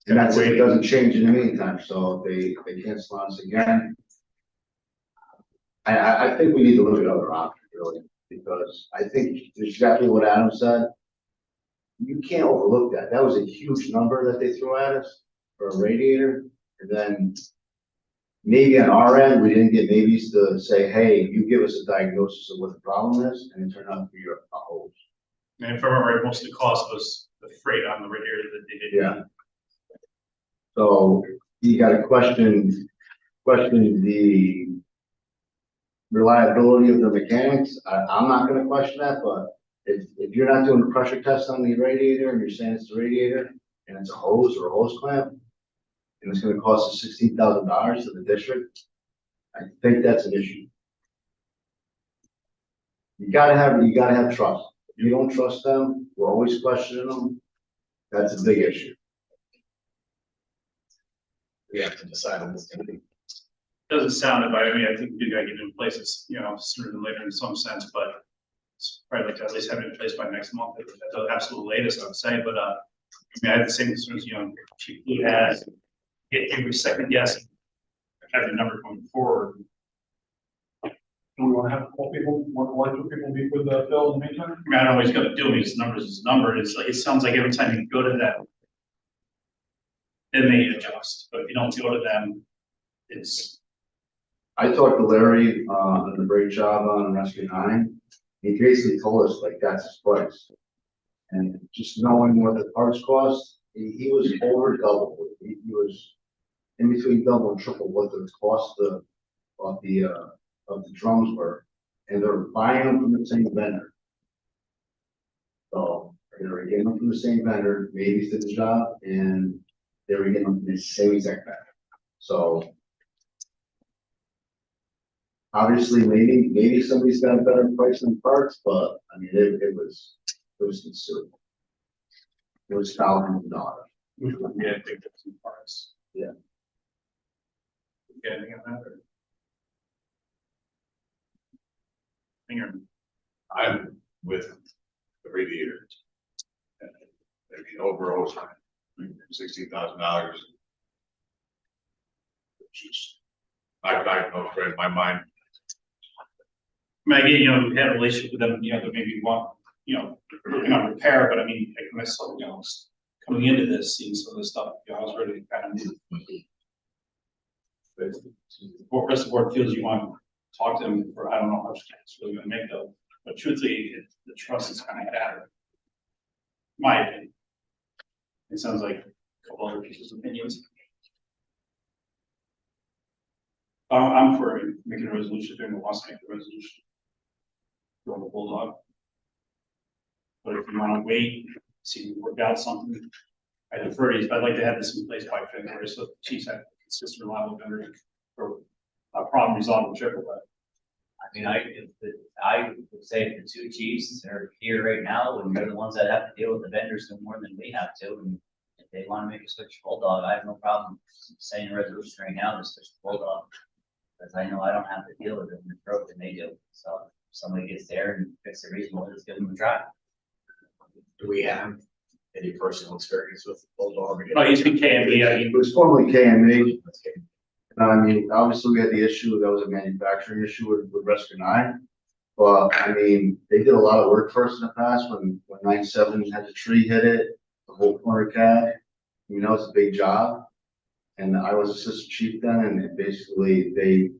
Speaker 9: And that's if it doesn't change in the meantime, so if they cancel on us again. I think we need to look at other options, really, because I think exactly what Adam said. You can't overlook that. That was a huge number that they threw at us for a radiator. And then maybe on our end, we didn't get maybes to say, hey, you give us a diagnosis of what the problem is, and it turned out to be a hose.
Speaker 1: And if I remember right, most of the cost was the freight on the radiator that they did.
Speaker 9: Yeah. So you got to question the reliability of the mechanics. I'm not going to question that, but if you're not doing a pressure test on the radiator and you're saying it's the radiator and it's a hose or a hose clamp, and it's going to cost us $16,000 to the district, I think that's an issue. You gotta have trust. If you don't trust them, we're always questioning them. That's a big issue.
Speaker 5: We have to decide on this.
Speaker 1: Doesn't sound it, but I mean, I think we gotta get it in place, it's, sooner than later in some sense, but it's probably like to at least have it in place by next month, at the absolute latest, I would say, but, I mean, I had the same concerns, Chief Blue has, every second guess, have the number going forward.
Speaker 6: Do we want to have more people, one or two people meet with Phil in the meantime?
Speaker 1: I mean, I don't know what he's gonna do, his numbers is number, it's like, it sounds like every time you go to them, then they adjust, but if you don't go to them, it's.
Speaker 9: I talked to Larry, on the brake job on Rescue 9. He basically told us like that's his price. And just knowing what the parts cost, he was over double. He was in between double and triple what the cost of the drums were. And they're buying them from the same vendor. So they were getting them from the same vendor, maybe did the job, and they were getting them from the same exact vendor. So obviously, maybe somebody's got a better price on parts, but I mean, it was considerable. It was thousands of dollars.
Speaker 1: Yeah, I think that's some parts.
Speaker 9: Yeah.
Speaker 1: Yeah, anything on that? Or? Finger.
Speaker 11: I'm with the radiator. I mean, overall, $16,000. I don't know, right in my mind.
Speaker 1: I mean, again, we had a relationship with them, that maybe want, not repair, but I mean, like myself, coming into this, seeing some of this stuff, I was ready to kind of move. But the rest of the board feels you want to talk to them for, I don't know how much it's really gonna make though, but truthfully, the trust is kind of shattered. My opinion. It sounds like a couple other people's opinions. I'm for making a resolution, if anyone wants to make a resolution. Go the bulldog. But if you want to wait, see if we work out something, I defer to you, but I'd like to have this in place by February, so the chiefs have consistent, reliable vendor for a problem resolved with triple A.
Speaker 8: I mean, I would say if the two chiefs are here right now, and they're the ones that have to deal with the vendors no more than we have to, and if they want to make a switch to bulldog, I have no problem saying a resolution right now to switch to bulldog. Because I know I don't have to deal with it in the broke than they do. So if somebody gets there and fix the reason, we'll just give them a try.
Speaker 5: Do we have any personal experience with Bulldog?
Speaker 1: Oh, it used to be KMB, I mean,
Speaker 9: It was formerly KME. I mean, obviously, we had the issue, that was a manufacturing issue with Rescue 9. But, I mean, they did a lot of work for us in the past when 9/7 had the tree hit it, the whole corner cab. You know, it's a big job. And I was assistant chief then, and basically, they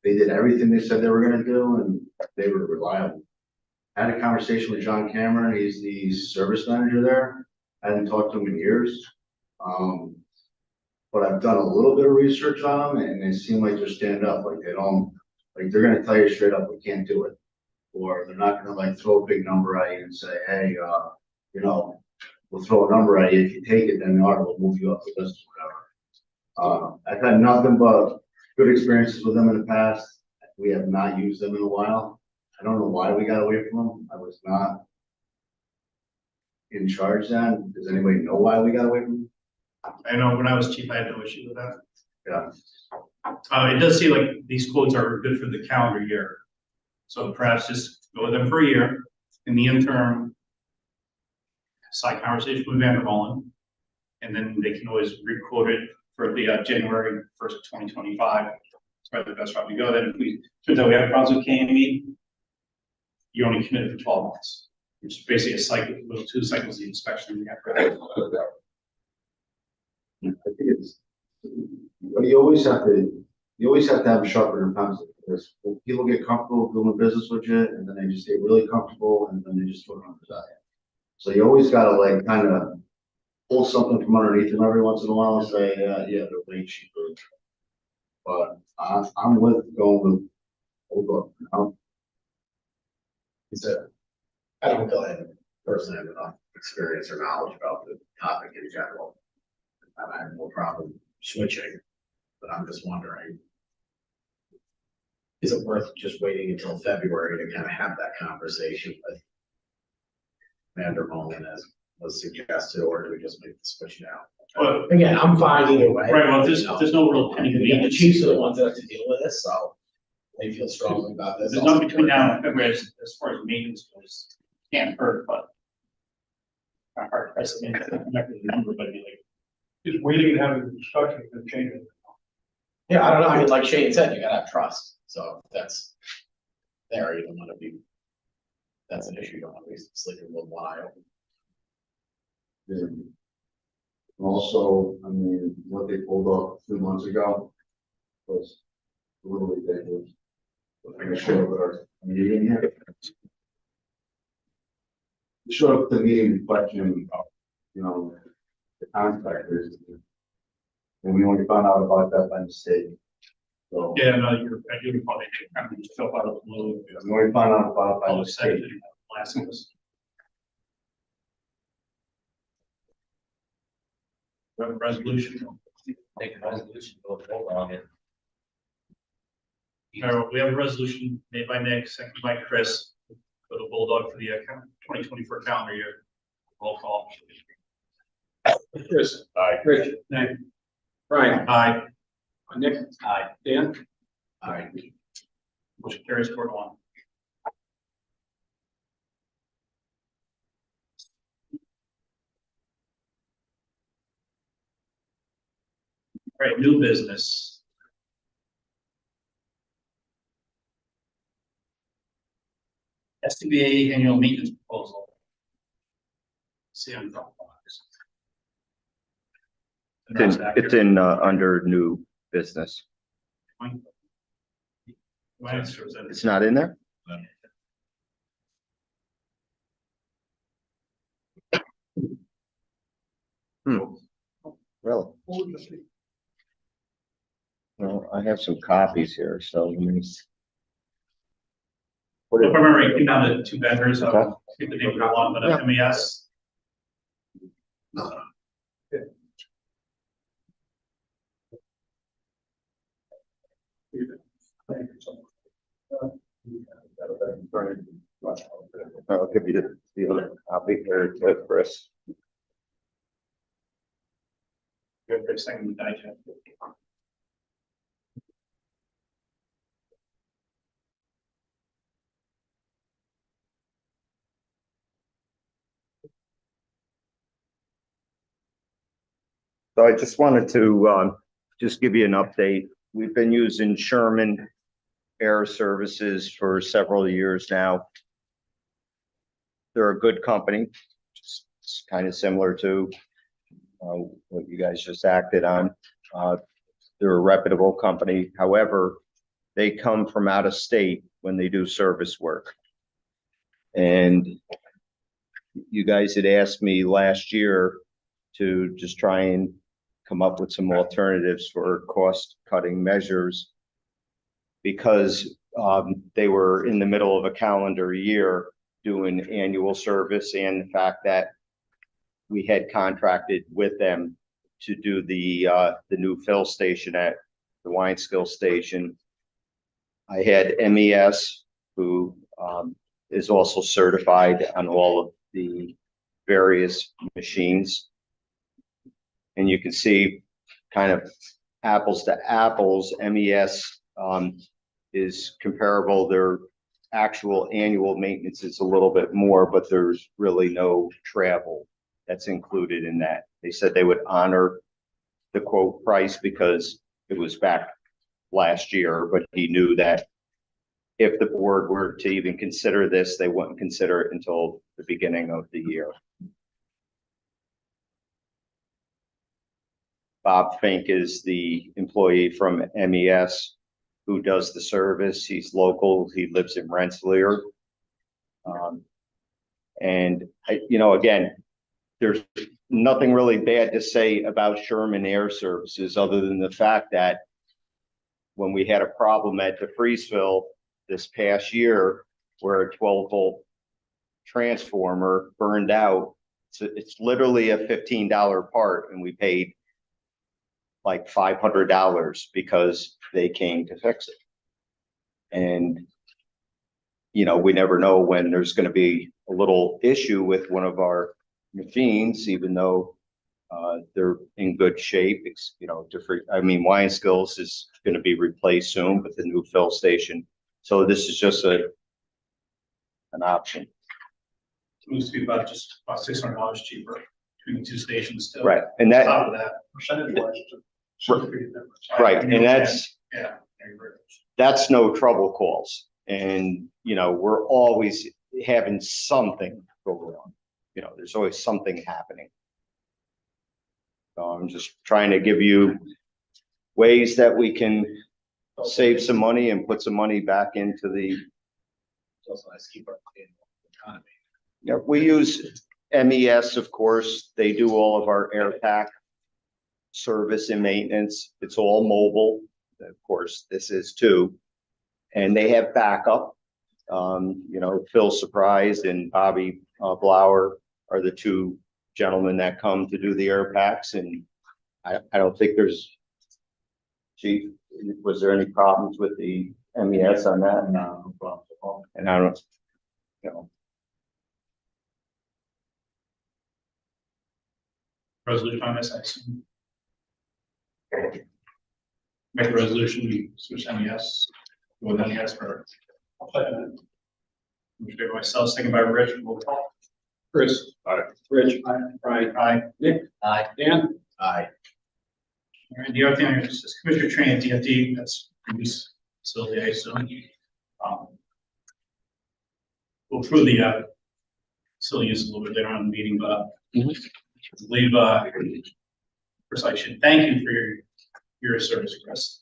Speaker 9: did everything they said they were gonna do, and they were reliable. I had a conversation with John Cameron, he's the service manager there. I hadn't talked to him in years. But I've done a little bit of research on them, and they seem like they're stand up, like they don't, like they're gonna tell you straight up, we can't do it. Or they're not gonna like throw a big number at you and say, hey, you know, we'll throw a number at you, if you take it, then the order will move you up the list or whatever. I've had nothing but good experiences with them in the past. We have not used them in a while. I don't know why we got away from them. I was not in charge then. Does anybody know why we got away from them?
Speaker 1: I know when I was chief, I had no issue with that.
Speaker 9: Yeah.
Speaker 1: It does seem like these quotes are good for the calendar year. So perhaps just go with them for a year. In the interim, side conversation with Vandermolen. And then they can always re-quote it for the January 1st, 2025. It's probably the best route to go. Then if we, turns out we have problems with KME, you're only committed for 12 months. Which is basically a cycle, little 2 cycles of the inspection.
Speaker 9: I think it's, but you always have to have a sharper pencil, because people get comfortable doing business with you, and then they just get really comfortable, and then they just throw numbers at you. So you always gotta like kind of pull something from underneath them every once in a while and say, yeah, they're way cheaper. But I'm with going with Bulldog.
Speaker 5: I don't feel like personally have enough experience or knowledge about the topic in general. I have no problem switching, but I'm just wondering, is it worth just waiting until February to kind of have that conversation with Vandermolen as was suggested, or do we just make the switch now?
Speaker 1: Well,
Speaker 5: Again, I'm fine either way.
Speaker 1: right, well, there's no real pending
Speaker 5: Again, the
Speaker 1: meetings.
Speaker 5: chiefs are the ones that have to deal with this, so they feel strongly about this.
Speaker 1: There's nothing between now and February as far as maintenance goes. Can't hurt, but. Not hard, I mean, I'm not gonna remember, but it'd be like,
Speaker 6: Just waiting and having a discussion and changing.
Speaker 5: Yeah, I don't know, I mean, like Shane said, you gotta have trust, so if that's there, you don't wanna be, that's an issue, you don't wanna be sleeping with one eye open.
Speaker 9: Yeah. Also, I mean, what they pulled off 2 months ago was a little ridiculous. I'm gonna show up at our meeting here. Show up at the meeting questioning, you know, the contractors. And we only found out about that by mistake. So,
Speaker 1: yeah, no, I do recall they kind of just fell out of the blue.
Speaker 9: we only found out about it by
Speaker 1: All
Speaker 9: mistake.
Speaker 1: excited, last was. Resolution.
Speaker 8: Take a resolution, go with Bulldog it.
Speaker 1: We have a resolution made by Nick, seconded by Chris, for the Bulldog for the 2024 calendar year. Roll call.
Speaker 4: Chris.
Speaker 11: Aye.
Speaker 4: Rich.
Speaker 1: Nick.
Speaker 4: Brian.
Speaker 1: Aye.
Speaker 4: Nick.
Speaker 8: Aye.
Speaker 4: Dan.
Speaker 5: All right,
Speaker 1: Motion carries 4-1. All right, new business. SCBA annual maintenance proposal. See on Dropbox.
Speaker 7: It's in, under new business. It's not in there? Really? Well, I have some copies here, so let me.
Speaker 1: If I remember, it came down to 2 vendors,
Speaker 7: Okay.
Speaker 1: I think the name of one, but
Speaker 7: Yeah.
Speaker 1: MES.
Speaker 7: I'll give you the other copy here to Chris.
Speaker 1: Good for second digest.
Speaker 7: So I just wanted to just give you an update. We've been using Sherman Air Services for several years now. They're a good company. It's kind of similar to what you guys just acted on. They're a reputable company. However, they come from out of state when they do service work. And you guys had asked me last year to just try and come up with some alternatives for cost-cutting measures because they were in the middle of a calendar year doing annual service, and the fact that we had contracted with them to do the new fill station at the Wine Skill Station. I had MES, who is also certified on all of the various machines. And you can see kind of apples to apples, MES is comparable. Their actual annual maintenance is a little bit more, but there's really no travel that's included in that. They said they would honor the quote price because it was back last year, but he knew that if the board were to even consider this, they wouldn't consider it until the beginning of the year. Bob Fink is the employee from MES who does the service. He's local. He lives in Rensselaer. And again, there's nothing really bad to say about Sherman Air Services other than the fact that when we had a problem at the Freesville this past year where a 12-volt transformer burned out, it's literally a $15 part, and we paid like $500 because they came to fix it. And we never know when there's going to be a little issue with one of our machines, even though they're in good shape. It's, different. I mean, Wine Skills is going to be replaced soon with the new fill station. So this is just an option.
Speaker 1: It moves to be about $600 cheaper between the two stations still.
Speaker 7: Right. And that,
Speaker 1: Top of that.
Speaker 6: Percentage-wise,
Speaker 7: right. And
Speaker 1: Yeah.
Speaker 7: that's no trouble calls. And, we're always having something go wrong. There's always something happening. So I'm just trying to give you ways that we can save some money and put some money back into the.
Speaker 5: It's also nice to keep our economy.
Speaker 7: Yeah, we use MES, of course. They do all of our air pack service and maintenance. It's all mobile. Of course, this is too. And they have backup. Phil Surprise and Bobby Blauer are the two gentlemen that come to do the air packs. And I don't think there's, Chief, was there any problems with the MES on that? No problems at all. And I don't,
Speaker 1: Resolution on this, I assume. Make a resolution, we switch MES with MES for. Motion made by myself, second by Rich, roll call.
Speaker 4: Chris.
Speaker 11: Aye.
Speaker 4: Rich. Brian.
Speaker 1: Aye.
Speaker 4: Nick.
Speaker 8: Aye.
Speaker 4: Dan.
Speaker 5: Aye.
Speaker 1: All right, the other thing is Commissioner training at DFD, that's police facility, I assume. We'll approve the facility use a little bit later on in the meeting, but I believe first I should thank you for your service, Chris.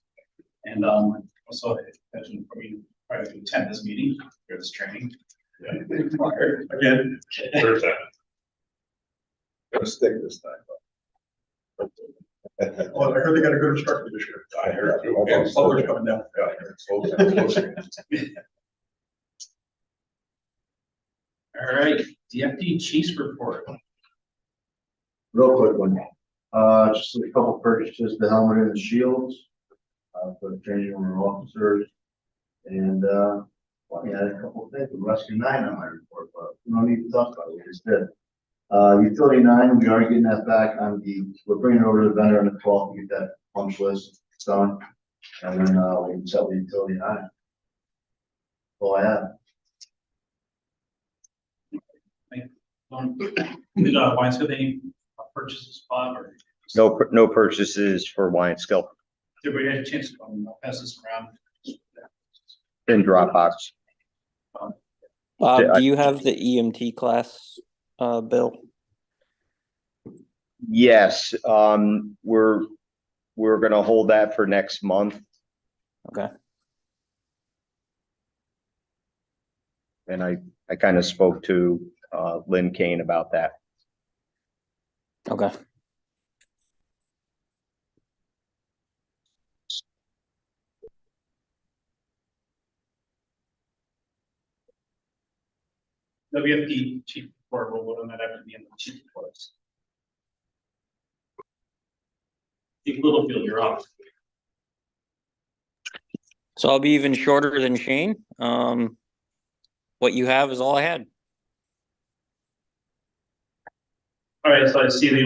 Speaker 1: And also imagine for me try to attend this meeting or this training. Again.
Speaker 11: There's that.
Speaker 6: Gonna stick this time. Well, I heard they got a good instructor this year.
Speaker 11: I heard too.
Speaker 6: Others coming down.
Speaker 11: Yeah, it's close.
Speaker 1: All right, DFD Chiefs report.
Speaker 9: Real quick one. Just a couple purchases, the helmet and the shields, for the training of our officers. And, I had a couple of things with Rescue 9 on my report, but we don't need to talk about it, we just did. Utility 9, we are getting that back we're bringing it over to the vendor on the 12th to get that punch list done. And then, we can sell the Utility 9. That's all I have.
Speaker 1: Did Wine Skill they purchase a spot or
Speaker 7: No purchases for Wyatt Skill
Speaker 1: Everybody had a chance to I'll pass this around.
Speaker 7: in Dropbox.
Speaker 10: Do you have the EMT class, Bill?
Speaker 7: Yes, we're gonna hold that for next month.
Speaker 10: Okay.
Speaker 7: And I kind of spoke to Lynn Kane about that.
Speaker 10: Okay.
Speaker 1: WFD chief report, we'll vote on that after the end of the chief reports. Chief Littlefield, you're off.
Speaker 10: So I'll be even shorter than Shane. What you have is all I had.
Speaker 1: All right, so I see the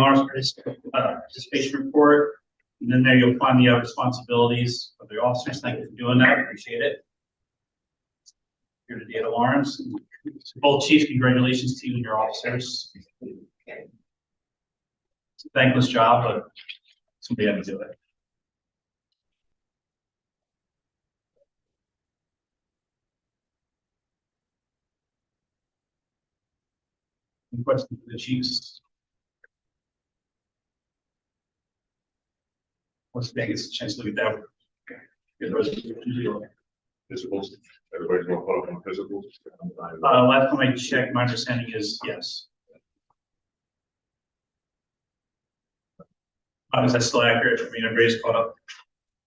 Speaker 1: participation report, and then there you'll find the responsibilities of the officers. Thank you for doing that, appreciate it. Here to date alarms. Both chiefs, congratulations to you and your officers. It's a thankless job, but somebody had to do it. Any questions for the chiefs? Once again, it's a chance to look at that. Get the resolution.
Speaker 11: Physicals, everybody's going to put up on physicals.
Speaker 1: Last time I checked, my understanding is yes. Is that still accurate? I mean, everybody's caught up.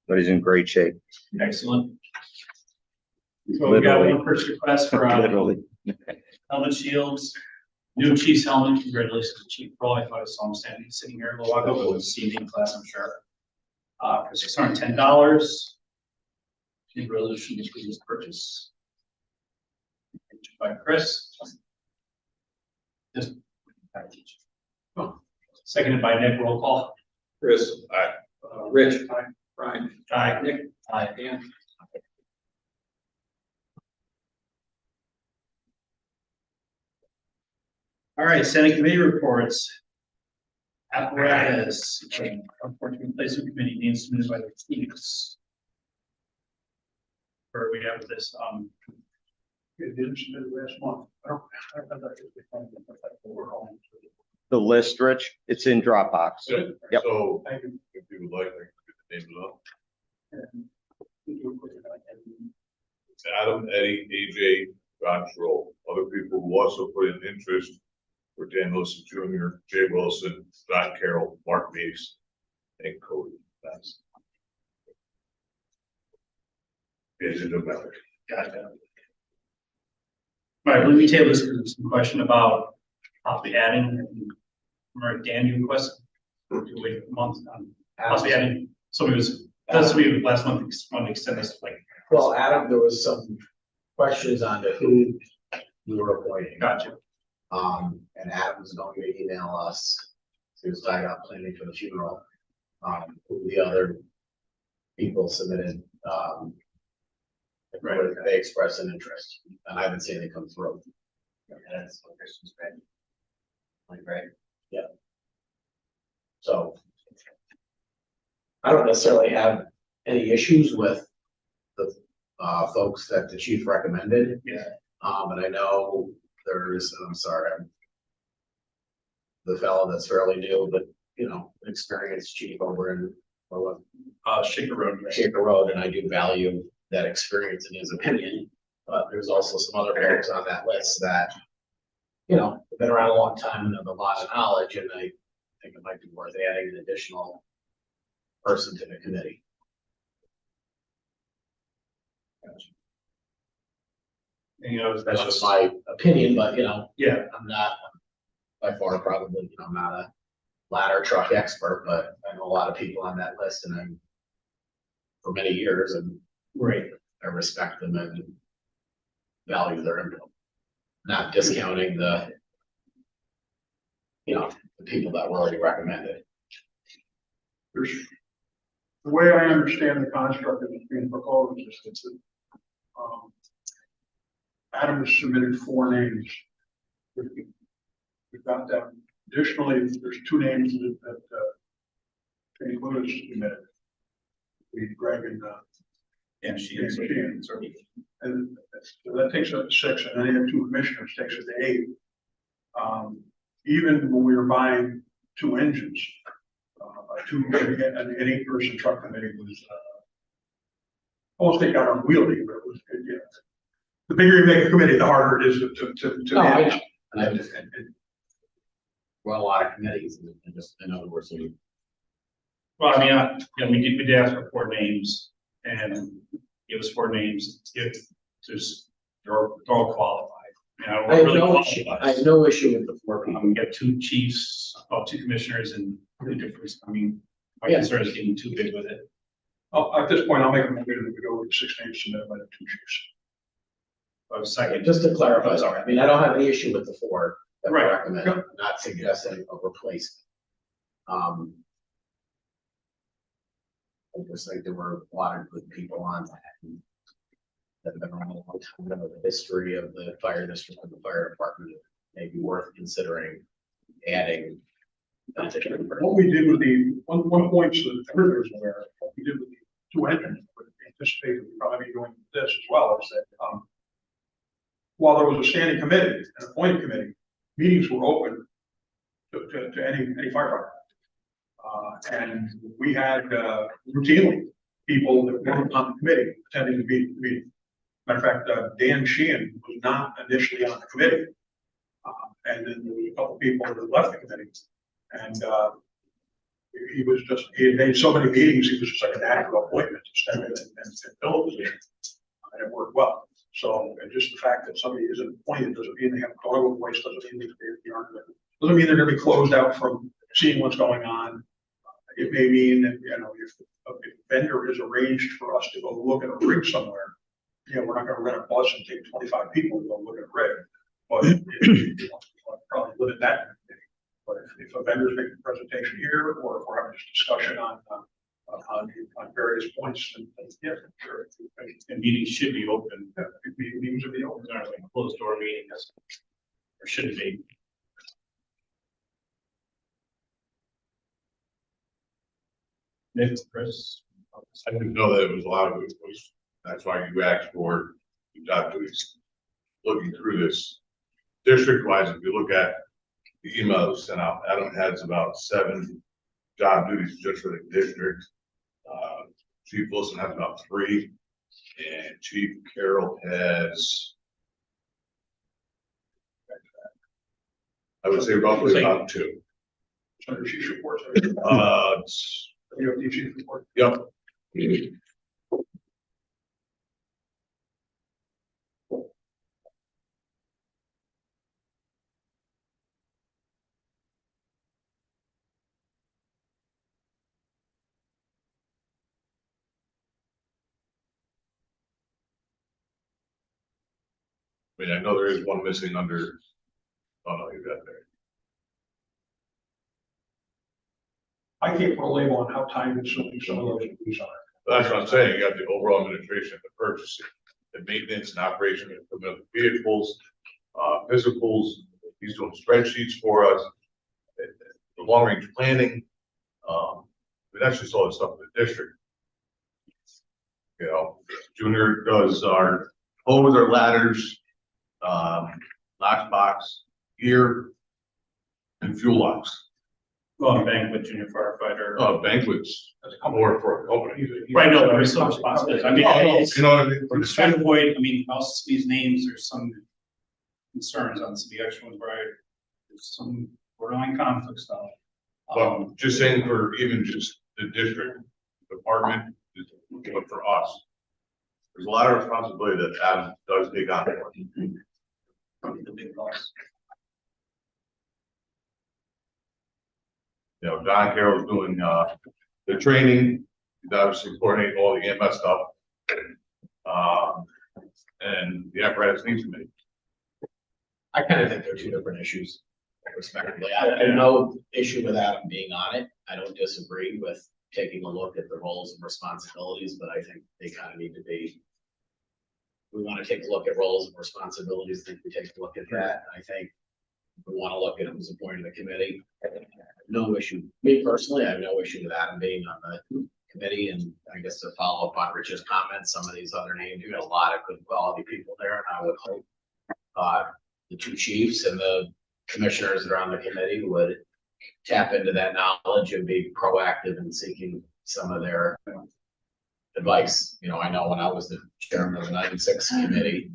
Speaker 7: But he's in great shape.
Speaker 1: Excellent. So we got
Speaker 7: Literally.
Speaker 1: one first request for
Speaker 7: Literally.
Speaker 1: helmet shields. New chief's helmet. Congratulations to Chief Pro. I thought I saw him sitting here a little while ago, but it was CME class, I'm sure. For $610. Any resolution to please purchase. By Chris. Just package. Seconded by Nick. Roll call.
Speaker 4: Chris.
Speaker 11: Aye.
Speaker 4: Rich. Brian.
Speaker 1: Aye.
Speaker 4: Nick.
Speaker 1: Aye.
Speaker 4: Dan.
Speaker 1: All right, Senate committee reports. Apparatus, unfortunately, replacement committee needs submitted by the chiefs. Where we have this,
Speaker 6: It didn't submit last month. I don't have that.
Speaker 7: The list, Rich, it's in Dropbox.
Speaker 11: Good.
Speaker 7: Yep.
Speaker 11: So,
Speaker 6: Thank you.
Speaker 11: if you would like, I can get the names up. Adam, Eddie, AJ, John Schroll. Other people who also put in interest were Dan Wilson Jr., Jay Wilson, Scott Carroll, Mark Mace, and Cody. That's. Is it a matter?
Speaker 1: gotcha. All right, let me table this because there's some question about possibly adding, remember Dan, you requested to wait a month on possibly adding, somebody was, that's we last month, want to extend this like.
Speaker 5: Well, Adam, there was some questions on who we were appointing.
Speaker 1: Gotcha.
Speaker 5: And Adam was going to email us. He was tied up planning for the funeral. Who the other people submitted,
Speaker 1: Right.
Speaker 5: they expressed an interest, and I haven't seen it come through.
Speaker 8: Yeah, that's what Christian's been. Like, right?
Speaker 5: So I don't necessarily have any issues with the folks that the chief recommended.
Speaker 1: Yeah.
Speaker 5: But I know there's, I'm sorry, the fellow that's fairly new, but experienced chief over in
Speaker 1: Shaker Road. Right?
Speaker 5: Shaker Road, and I do value that experience in his opinion. But there's also some other folks on that list that, have been around a long time and have a lot of knowledge, and I think it might be worth adding an additional person to the committee.
Speaker 1: And,
Speaker 5: That's just my opinion, but
Speaker 1: yeah,
Speaker 5: I'm not by far probably, I'm not a ladder truck expert, but I know a lot of people on that list, and I'm for many years, and
Speaker 1: right.
Speaker 5: I respect them and value their input. Not discounting the people that were already recommended.
Speaker 6: There's, the way I understand the construct that is being proposed is that, Adam has submitted 4 names. We've got them. Additionally, there's 2 names that included in that. We Greg and,
Speaker 1: And she
Speaker 6: and
Speaker 1: is.
Speaker 6: Sheehan. And so that takes us to 6, and then you have 2 commissioners, takes us to 8. Even when we were buying 2 engines, an 8-person truck committee was, almost take out unwieldy, but it was, yeah. The bigger you make a committee, the harder it is to
Speaker 5: No, I
Speaker 6: manage.
Speaker 5: know. And I just, well, a lot of committees, and just, in other words,
Speaker 1: Well, I mean, you know, we did ask for 4 names and give us 4 names. If there's, they're all qualified. You know,
Speaker 5: I have
Speaker 1: really
Speaker 5: no issue,
Speaker 1: qualified.
Speaker 5: I have no issue with the 4 people.
Speaker 1: We got 2 chiefs, 2 commissioners and 2 different, I mean, my
Speaker 5: Yeah.
Speaker 1: concern is getting too big with it.
Speaker 6: At this point, I'll make a motion that we go with 6 names submitted by the 2 chiefs.
Speaker 1: Second,
Speaker 5: Just to clarify, sorry, I mean, I don't have any issue with the 4 that we
Speaker 1: Right.
Speaker 5: recommend, I'm not suggesting a replacement. I just think there were a lot of good people on that. And that have been around a long time, know the history of the fire district and the fire department, may be worth considering adding.
Speaker 6: What we did with the, one point so that everybody was aware, of, what we did with the 2 engines, but anticipated we probably be doing this as well, is that, while there was a standing committee, an appointed committee, meetings were open to any firefighter. And we had, routinely people that weren't on the committee attending the meeting. Matter of fact, Dan Sheehan was not initially on the committee. And then there was a couple people that left the committee. And he was just, he had made so many meetings, he was just like an natural appointment to step in and fill a position. And it worked well. So, and just the fact that somebody isn't appointed doesn't mean they have to go to a place, doesn't mean they aren't, doesn't mean they're gonna be closed out from seeing what's going on. It may mean that, you know, if a vendor is arranged for us to go look at a rig somewhere, you know, we're not gonna rent a bus and take 25 people to go look at a rig. But probably limit that. But if a vendor's making a presentation here, or if we're having this discussion on various points, and yeah, sure.
Speaker 1: and meetings should be open.
Speaker 6: Yeah, meetings should be open.
Speaker 1: They're not like closed door meetings. Or should it be? Nick, Chris?
Speaker 11: I didn't know that it was a lot of it was, that's why you asked for the job duties. Looking through this, district wise, if you look at the email that was sent out, Adam has about 7 job duties just for the district. Chief Wilson has about 3, and Chief Carroll has, I would say roughly about 2.
Speaker 6: Under chief reports. You have the chief report.
Speaker 11: Yep. I mean, I know there is one missing under, oh no, you got there.
Speaker 6: I can't put a label on how time consuming some of those duties are.
Speaker 11: That's what I'm saying, you got the overall administration, the purchasing, the maintenance and operation of vehicles, physicals, he's doing spreadsheets for us, the long range planning. That's just all the stuff in the district. You know, Junior does our hose, our ladders, lock box, gear, and fuel locks.
Speaker 1: Well, banquet, junior firefighter.
Speaker 11: Banquets, or for a company.
Speaker 1: Right, no, there is some responsibility. I mean, it's,
Speaker 11: You know what I mean?
Speaker 1: I'm trying to avoid, I mean, also some of these names, there's some concerns on some of the extra ones, right? There's some borderline conflict stuff.
Speaker 11: Well, just saying for even just the district department, but for us, there's a lot of responsibility that Adam does take on.
Speaker 1: Probably the big boss.
Speaker 11: You know, Don Carroll's doing, the training, he's obviously coordinating all the EMS stuff. And the apparatus needs committee.
Speaker 5: I kind of think they're 2 different issues, respectively. I have no issue with Adam being on it. I don't disagree with taking a look at the roles and responsibilities, but I think they kind of need to be. We want to take a look at roles and responsibilities. I think we take a look at that. I think we want to look at who's appointed to the committee. No issue, me personally, I have no issue with that being on the committee, and I guess to follow up on Rich's comments, some of these other names, you got a lot of good quality people there, and I would hope the two chiefs and the commissioners that are on the committee would tap into that knowledge and be proactive in seeking some of their advice. You know, I know when I was the chairman of the 96 committee,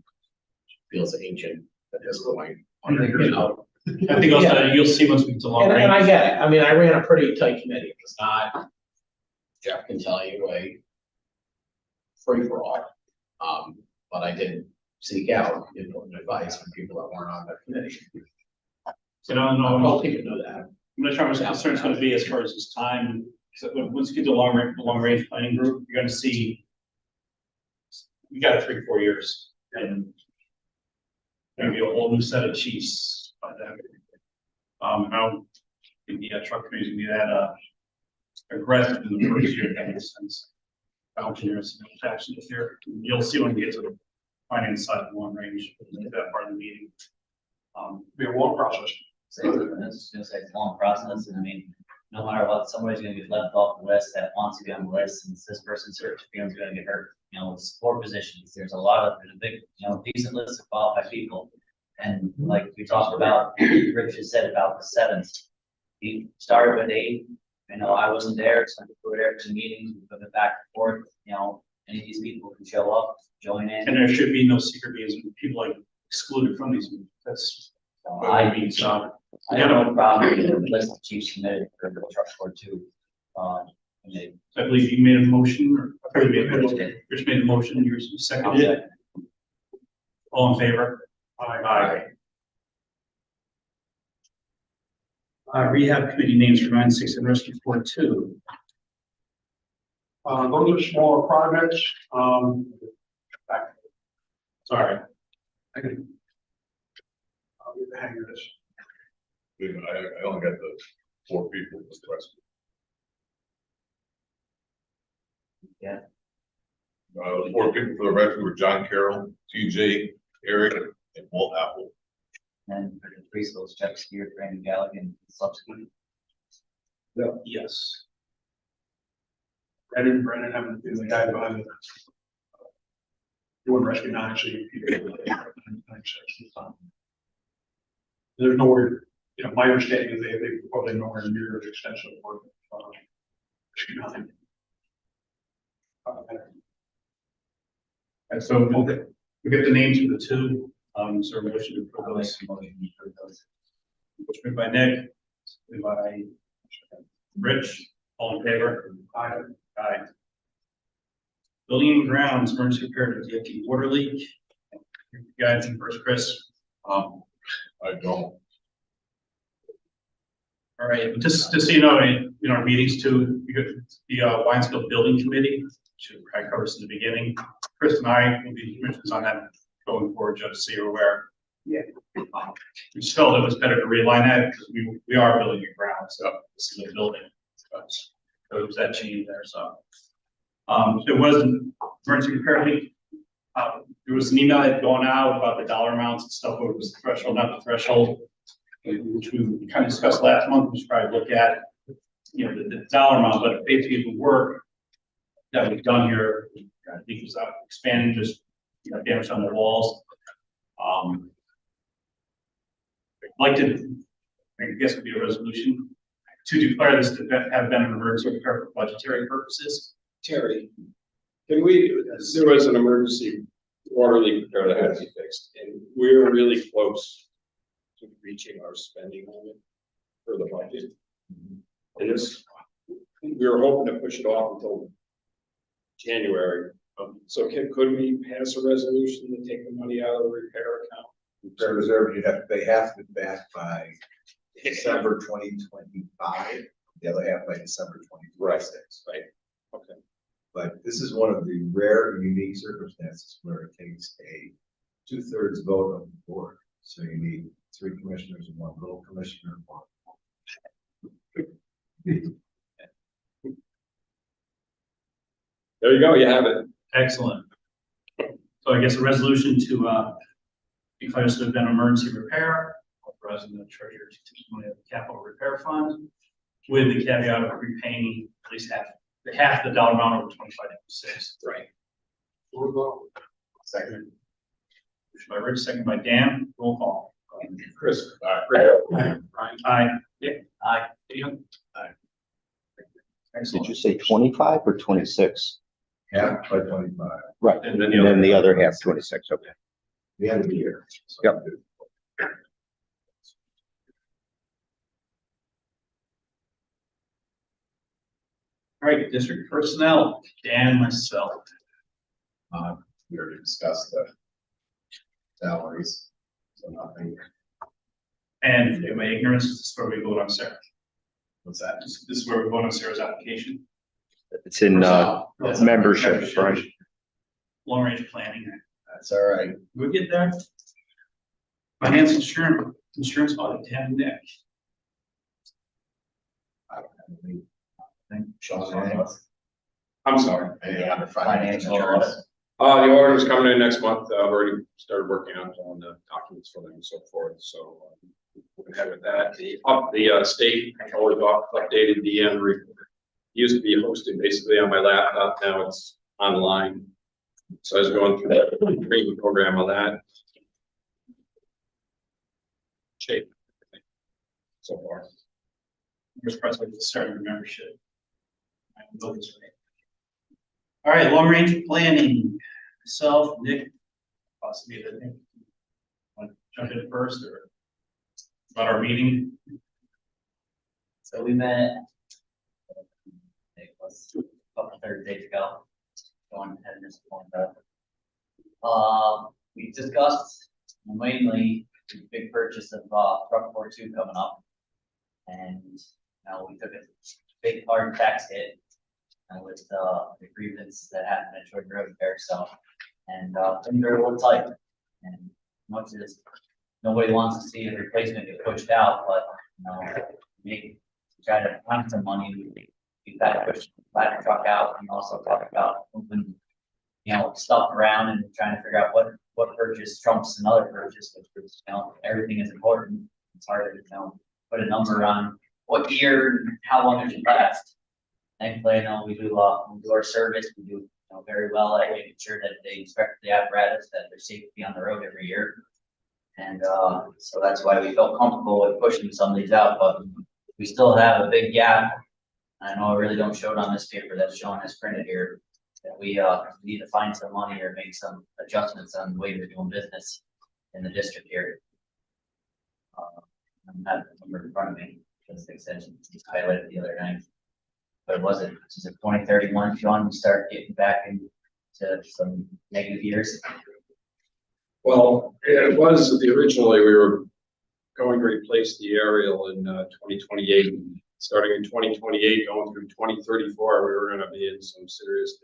Speaker 5: feels ancient at this point. You know,
Speaker 1: I think also you'll see once we get to long
Speaker 5: and I
Speaker 1: range.
Speaker 5: get it. I mean, I ran a pretty tight committee. It was not, Jeff can tell you, a free for all. But I did seek out input and advice from people that weren't on the committee.
Speaker 1: So no,
Speaker 5: Most people know that.
Speaker 1: I'm not sure how much concern it's gonna be as far as this time. So once you get to long range planning group, you're gonna see. We got 3 or 4 years and. Maybe a whole new set of chiefs by then. How the truck committee can be that aggressive in the first year, that makes sense. Engineers attached this year, you'll see when we get to the finance side of long range, that part of the meeting.
Speaker 6: Be a long process.
Speaker 8: So it's gonna say it's a long process, and I mean, no matter what, somebody's gonna get left off the list that wants to be on the list, and this person's search is gonna get hurt. You know, it's 4 positions, there's a big, you know, decent list of qualified people. And like we talked about, Rich has said about the 7th, he started with 8. I know I wasn't there, some people were there to the meetings, we put it back and forth, you know, any of these people can show up, join in.
Speaker 1: And there should be no secret meetings, people like excluded from these meetings, that's.
Speaker 8: I
Speaker 1: mean, so.
Speaker 8: I don't have a problem with the list of chiefs committed for the truck board too. Committee.
Speaker 1: I believe you made a motion, or Rich made a motion, you seconded it. All in favor? Aye. Rehab committee names for 9/6 and rescue 4/2.
Speaker 6: Those are smaller projects.
Speaker 1: Sorry.
Speaker 6: I can. I'll get the hang of this.
Speaker 11: I only got the 4 people with the rest.
Speaker 8: Yeah.
Speaker 11: 4 people for the rescue were John Carroll, TJ, Eric, and Walt Apple.
Speaker 8: And for the preschools, Chuck Steer, Brandon Gallagher, and subsequent.
Speaker 1: Yes.
Speaker 6: Brandon having been the guy behind the. Doing rescue 9, so you. There's nowhere, you know, my understanding is they probably nowhere near as extensive work. Rescue 9.
Speaker 1: And so we'll get the names for the 2, so we should approve those. Motion by Nick, seconded by Rich, all in favor? Aye. Aye. Building and grounds, emergency repair of the water leak. You guys, and first, Chris.
Speaker 11: I don't.
Speaker 1: All right, just so you know, in our meetings too, you got the Winesville Building Committee, which I covered this in the beginning. Chris and I will be commissioners on that going forward, just so you're aware.
Speaker 2: Yeah.
Speaker 1: We just felt it was better to realign that because we are building a ground, so this is a building. But there was that change there, so. There was an emergency repair leak. There was an email that had gone out about the dollar amounts and stuff, what was the threshold, not the threshold, which we kind of discussed last month. We should probably look at, you know, the dollar amount, but basically the work that we've done here, I think was expanding, just, you know, damage on the walls. I'd like to, I guess would be a resolution to declare this to have been an emergency repair for budgetary purposes.
Speaker 4: Terry, can we, there was an emergency water leak repair that had to be fixed, and we're really close to reaching our spending limit for the budget. And this, we were hoping to push it off until January. So could we pass a resolution to take the money out of the repair account?
Speaker 12: Repair reserve, they have to be back by December 2025, the other half by December 2026.
Speaker 4: Right. Okay.
Speaker 12: But this is one of the rare and unique circumstances where it takes a 2/3 vote of the board. So you need 3 commissioners and 1 little commissioner.
Speaker 4: There you go, you have it.
Speaker 1: Excellent. So I guess a resolution to declare this to have been an emergency repair, authorize authorizing the treasurer to take money out of the capital repair fund with the caveat of repaying at least half the dollar amount over 25-26.
Speaker 5: Right.
Speaker 1: Second. Motion by Rich, second by Dan, roll call.
Speaker 4: Chris.
Speaker 1: Aye.
Speaker 8: Aye.
Speaker 1: Dan?
Speaker 5: Aye.
Speaker 7: Did you say 25 or 26?
Speaker 12: Half by 25.
Speaker 7: Right,
Speaker 1: And
Speaker 7: and then the other half, 26, okay.
Speaker 12: The end of the year. So-
Speaker 7: Yep.
Speaker 1: All right, district personnel, Dan, myself.
Speaker 5: We already discussed the salaries, so nothing,
Speaker 1: And in my ignorance, this is where we vote on Sarah.
Speaker 5: what's that?
Speaker 1: This is where we vote on Sarah's application.
Speaker 7: It's in,
Speaker 1: Yes.
Speaker 7: membership, right?
Speaker 1: Long range planning.
Speaker 5: That's all right.
Speaker 1: We'll get there. Finance insurance audit, Dan and Nick.
Speaker 5: I don't have anything. Sean, anything else?
Speaker 4: I'm sorry.
Speaker 5: Any other financial insurance?
Speaker 4: The auditor's coming in next month. I've already started working on the documents for them and so forth, so we're ahead with that. The state controllers updated the end report. Used to be hosted basically on my laptop, now it's online. So I was going through the training program on that. Shape. So far.
Speaker 1: First President to start your membership. I will vote this way. All right, long range planning, myself, Nick, possibly the Nick. Want to jump in first or about our meeting?
Speaker 8: So we met. It was a couple Thursdays ago. Going ahead and just point out. We discussed mainly the big purchase of truck 42 coming up. And we took a big hard tax hit with the grievance that happened at Jordan Road there. So, and things are a little tight. And much as nobody wants to see a replacement get pushed out, but maybe try to find some money. We've got to push the ladder truck out and also talk about moving, stuff around and trying to figure out what purchase trumps another purchase, which is, everything is important. It's hard to, put a number on what year and how long it should last. Thankfully, we do our service. We do very well at making sure that they inspect the apparatus, that they're safe to be on the road every year. And so that's why we felt comfortable with pushing some of these out, but we still have a big gap. I know I really don't show it on this paper that's showing as printed here, that we need to find some money or make some adjustments on the way we're doing business in the district here. I'm not the number in front of me, this extension just highlighted the other night. But was it 2031, Sean, we start getting back into some negative years?
Speaker 4: Well, it was originally we were going to replace the aerial in 2028. Starting in 2028, going through 2034, we were going to be in some serious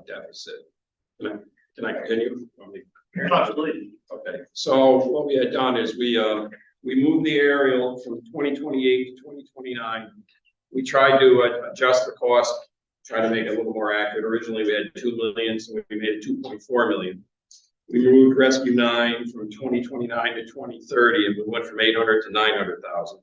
Speaker 4: deficit. Can I continue?
Speaker 1: Absolutely.
Speaker 4: Okay, so what we had done is we moved the aerial from 2028 to 2029. We tried to adjust the cost, try to make it a little more accurate. Originally, we had 2 million, so we made it 2.4 million. We moved Rescue 9 from 2029 to 2030, and we went from 800 to 900,000.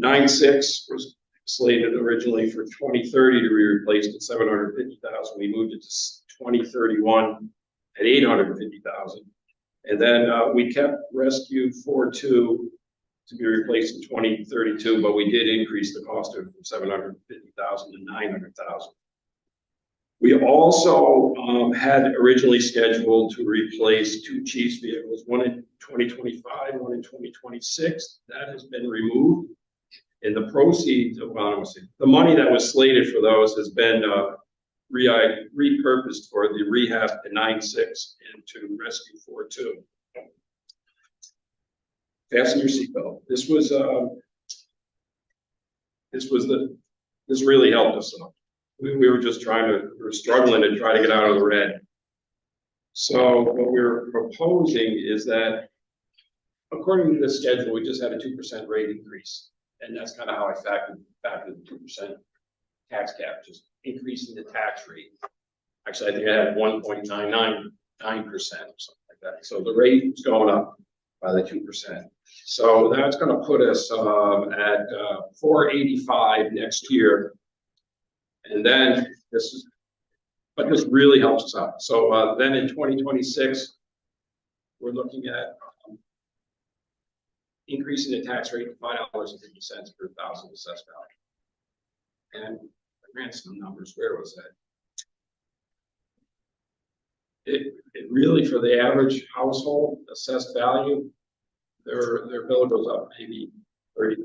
Speaker 4: 9.6 was slated originally for 2030 to be replaced at 750,000. We moved it to 2031 at 850,000. And then we kept Rescue 4.2 to be replaced in 2032, but we did increase the cost of it from 750,000 to 900,000. We also had originally scheduled to replace 2 chief's vehicles, one in 2025, one in 2026. That has been removed. And the proceeds of, the money that was slated for those has been repurposed for the rehab to 9.6 and to Rescue 4.2. Fasten your seatbelt. This really helped us. We were just we were struggling to try to get out of the red. So what we're proposing is that according to the schedule, we just had a 2% rate increase. And that's kind of how I factored the 2% tax cap, just increasing the tax rate. Actually, I think I had 1.999% or something like that. So the rate is going up. by the 2%. So that's gonna put us, at, 485 next year. And then but this really helps us out. So, then in 2026, we're looking at increasing the tax rate to $5.50 per thousand assessed value. And I ran some numbers. Where was that? It really, for the average household assessed value, their bill goes up maybe $35,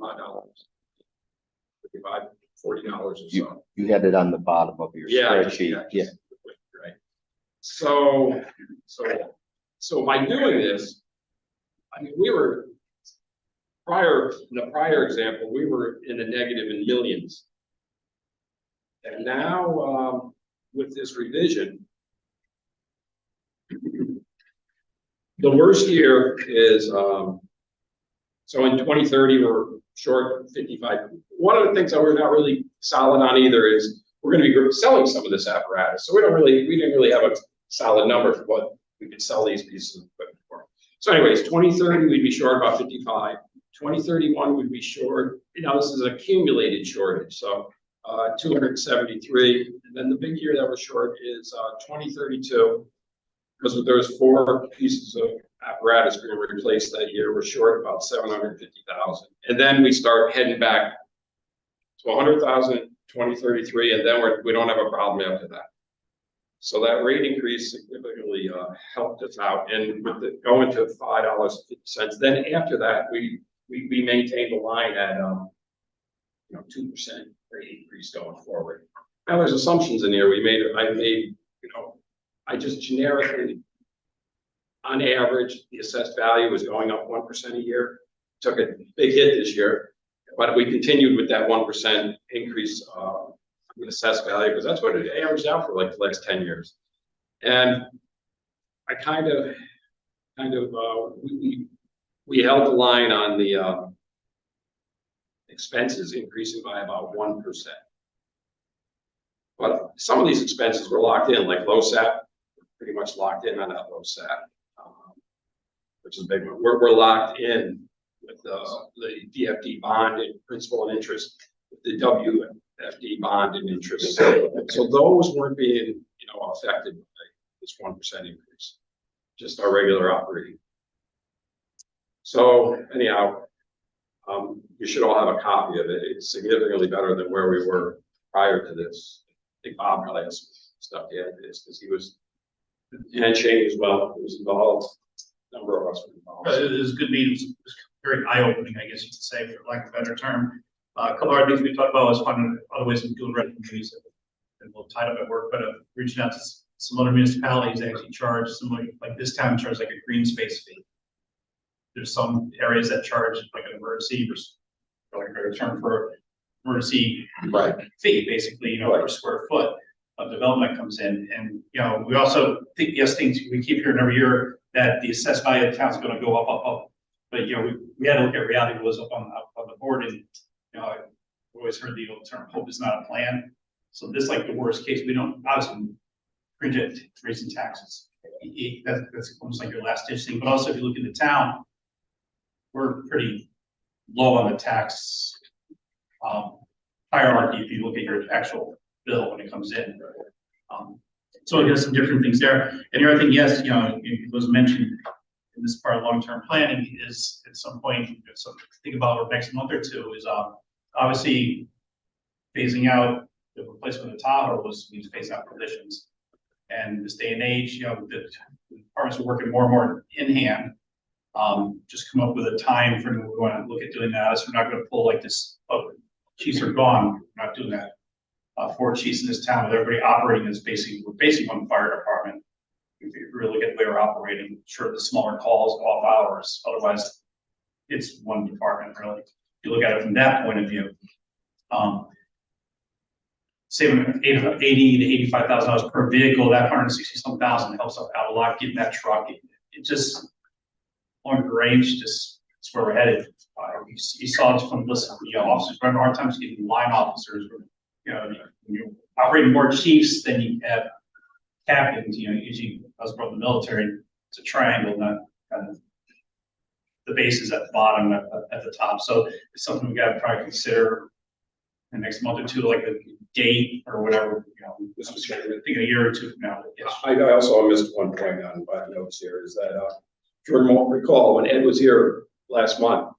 Speaker 4: $40 or so.
Speaker 7: You had it on the bottom of your spreadsheet. Yeah.
Speaker 4: Right. So by doing this, I mean, we were in the prior example, we were in the negative in millions. And now, with this revision, the worst year is, so in 2030, we're short 55. One of the things that we're not really solid on either is we're going to be selling some of this apparatus. So we didn't really have a solid number for what we could sell these pieces of equipment for. So anyways, 2030, we'd be short about 55. 2031 would be short. You know, this is an accumulated shortage. So 273. And then the big year that we're short is 2032. Because there's 4 pieces of apparatus being replaced that year. We're short about 750,000. And then we start heading back to 100,000, 2033, and then we don't have a problem after that. So that rate increase significantly helped us out. And with the going to $5.50, then after that, we maintained the line at 2% rate increase going forward. Now there's assumptions in here. I just generically, on average, the assessed value was going up 1% a year. Took a big hit this year, but we continued with that 1% increase in assessed value because that's what it averaged out for like the last 10 years. And I we held the line on the expenses increasing by about 1%. But some of these expenses were locked in, like LoSAP. Pretty much locked in on that LoSAP, which is a big one. We're locked in with the DFD bond and principal and interest, with the WFD bond and interest. So those weren't being, affected by this 1% increase, just our regular operating. So anyhow, you should all have a copy of it. It's significantly better than where we were prior to this. I think Bob probably has some stuff to add to this because he was. And Shane as well, who was involved, a number of us were involved.
Speaker 1: It was a good meeting. It was very eye-opening, I guess you could say, for lack of a better term. A couple of things we talked about was finding other ways of doing revenue communities and we'll tied up at work, but reaching out to some other municipalities that actually charge similar, like this town charges like a green space fee. There's some areas that charge like an emergency, or like a better term for emergency fee, basically, per square foot of development comes in. And, we also think, things we keep hearing every year that the assessed value of the town is going to go up. But, we had to look at reality was up on the board. And, I've always heard the old term, hope is not a plan. So this, like the worst case, we don't obviously cringe at raising taxes. That's almost like your last ditch thing. But also if you look at the town, we're pretty low on the tax hierarchy if you look at your actual bill when it comes in. So there's some different things there. And the other thing, yes, it was mentioned in this part of long-term planning is at some point, something to think about over the next month or two is obviously phasing out the replacement of Tahoe means phasing out positions. And this day and age, the departments are working more and more in hand. Just come up with a time frame we want to look at doing that. So we're not going to pull like this, chiefs are gone. We're not doing that. 4 chiefs in this town with everybody operating as we're basically one fire department. If you really look at the way we're operating, sure, the smaller calls off hours. Otherwise, it's one department really. If you look at it from that point of view, saving $80,000 to $85,000 per vehicle, that 160-some thousand helps out a lot. Getting that truck, it just longer range, just it's where we're headed. You saw it from listening, officers. Remember, our times getting line officers. When you're operating more chiefs than you have captains, usually us from the military, it's a triangle, not kind of the base is at the bottom, at the top, so it's something we gotta probably consider the next month or two, like the date or whatever, you know, this was, I think a year or two from now, yes.
Speaker 4: I also missed one point on my notes here is that, if you recall, when Ed was here last month,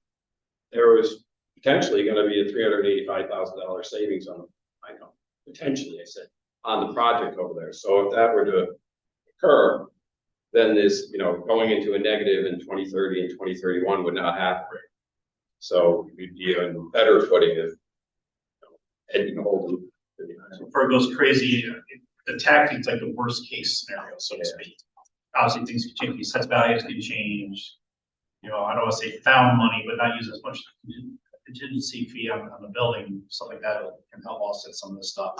Speaker 4: there was potentially gonna be a $385,000 savings on, I know, potentially, I said, on the project over there. So if that were to occur, then this, you know, going into a negative in 2030 and 2031 would not happen. So you'd be on better footing if, you know, Ed can hold them.
Speaker 1: So before it goes crazy, the tax is like the worst case scenario, so to speak. Obviously, things can change, assessed values can change. You know, I don't want to say found money, but not use as much contingency fee on the building, stuff like that can help offset some of this stuff.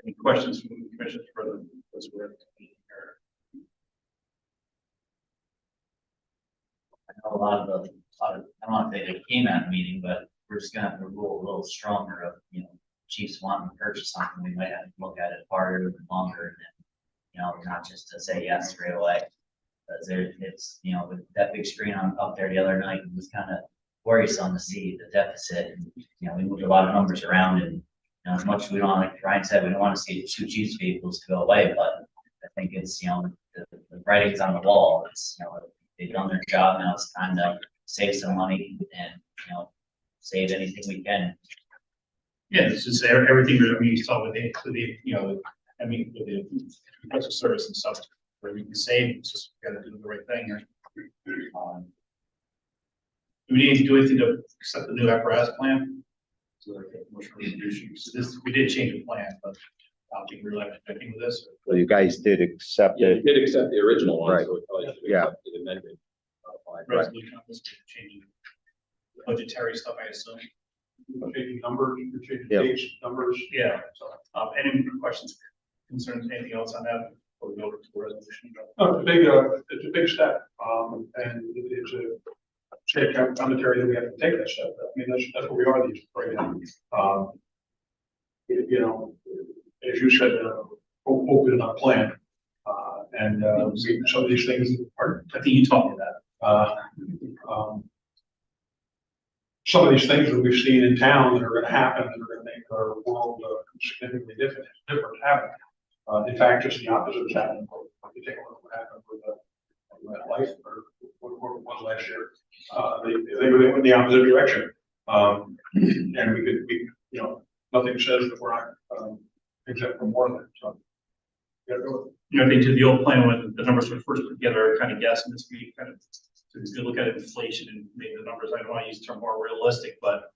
Speaker 1: Any questions from the commission for this work?
Speaker 8: I know a lot of the, I don't want to say they came at the meeting, but we're just gonna have to rule a little stronger of, you know, chiefs wanting to purchase something, we might have to look at it harder and longer, and you know, not just to say yes straight away. Because there, it's, you know, with that big screen up there the other night, it was kind of worrisome to see the deficit. And, you know, we moved a lot of numbers around, and you know, as much as we don't, like Ryan said, we don't want to see two chiefs vehicles to go away, but I think it's, you know, the writing's on the wall. It's, you know, they've done their job, now it's time to save some money and, you know, save anything we can.
Speaker 1: Yeah, it's just everything that we saw with the, you know, I mean, with the compressor service and stuff, where we can save, it's just gotta do the right thing here. Do we need to do anything to accept the new apparatus plan? So like a motion for resolution. So this, we did change the plan, but I don't think we're like affecting with this.
Speaker 7: Well, you guys did accept
Speaker 4: Yeah, you
Speaker 7: it.
Speaker 4: did accept the original one,
Speaker 7: Right.
Speaker 4: so we probably should
Speaker 7: Yeah.
Speaker 4: accept the amendment.
Speaker 1: Resolution on this, changing budgetary stuff, I assume.
Speaker 6: Changing numbers, you're changing
Speaker 7: Yeah.
Speaker 6: dates, numbers.
Speaker 1: Yeah, so, any questions, concerns, anything else on that? Before we go to the resolution?
Speaker 6: No, it's a big step, and it's a state commentary that we have to take that step. I mean, that's what we are these right now. You know, as you said, open up plan, and some of these things are.
Speaker 1: I think you taught me that.
Speaker 6: Some of these things that we've seen in town that are going to happen, that are going to make our world significantly different happen. In fact, just the opposite is happening. If you take a look at what happened with life, or what it was last year, they went in the opposite direction. And we, you know, nothing says that we're not exempt from more than that. So, yeah, go.
Speaker 1: You know, they did the old plan when the numbers were first put together, kind of guesstimates, we kind of, so we look at inflation and make the numbers, I don't want to use the term more realistic, but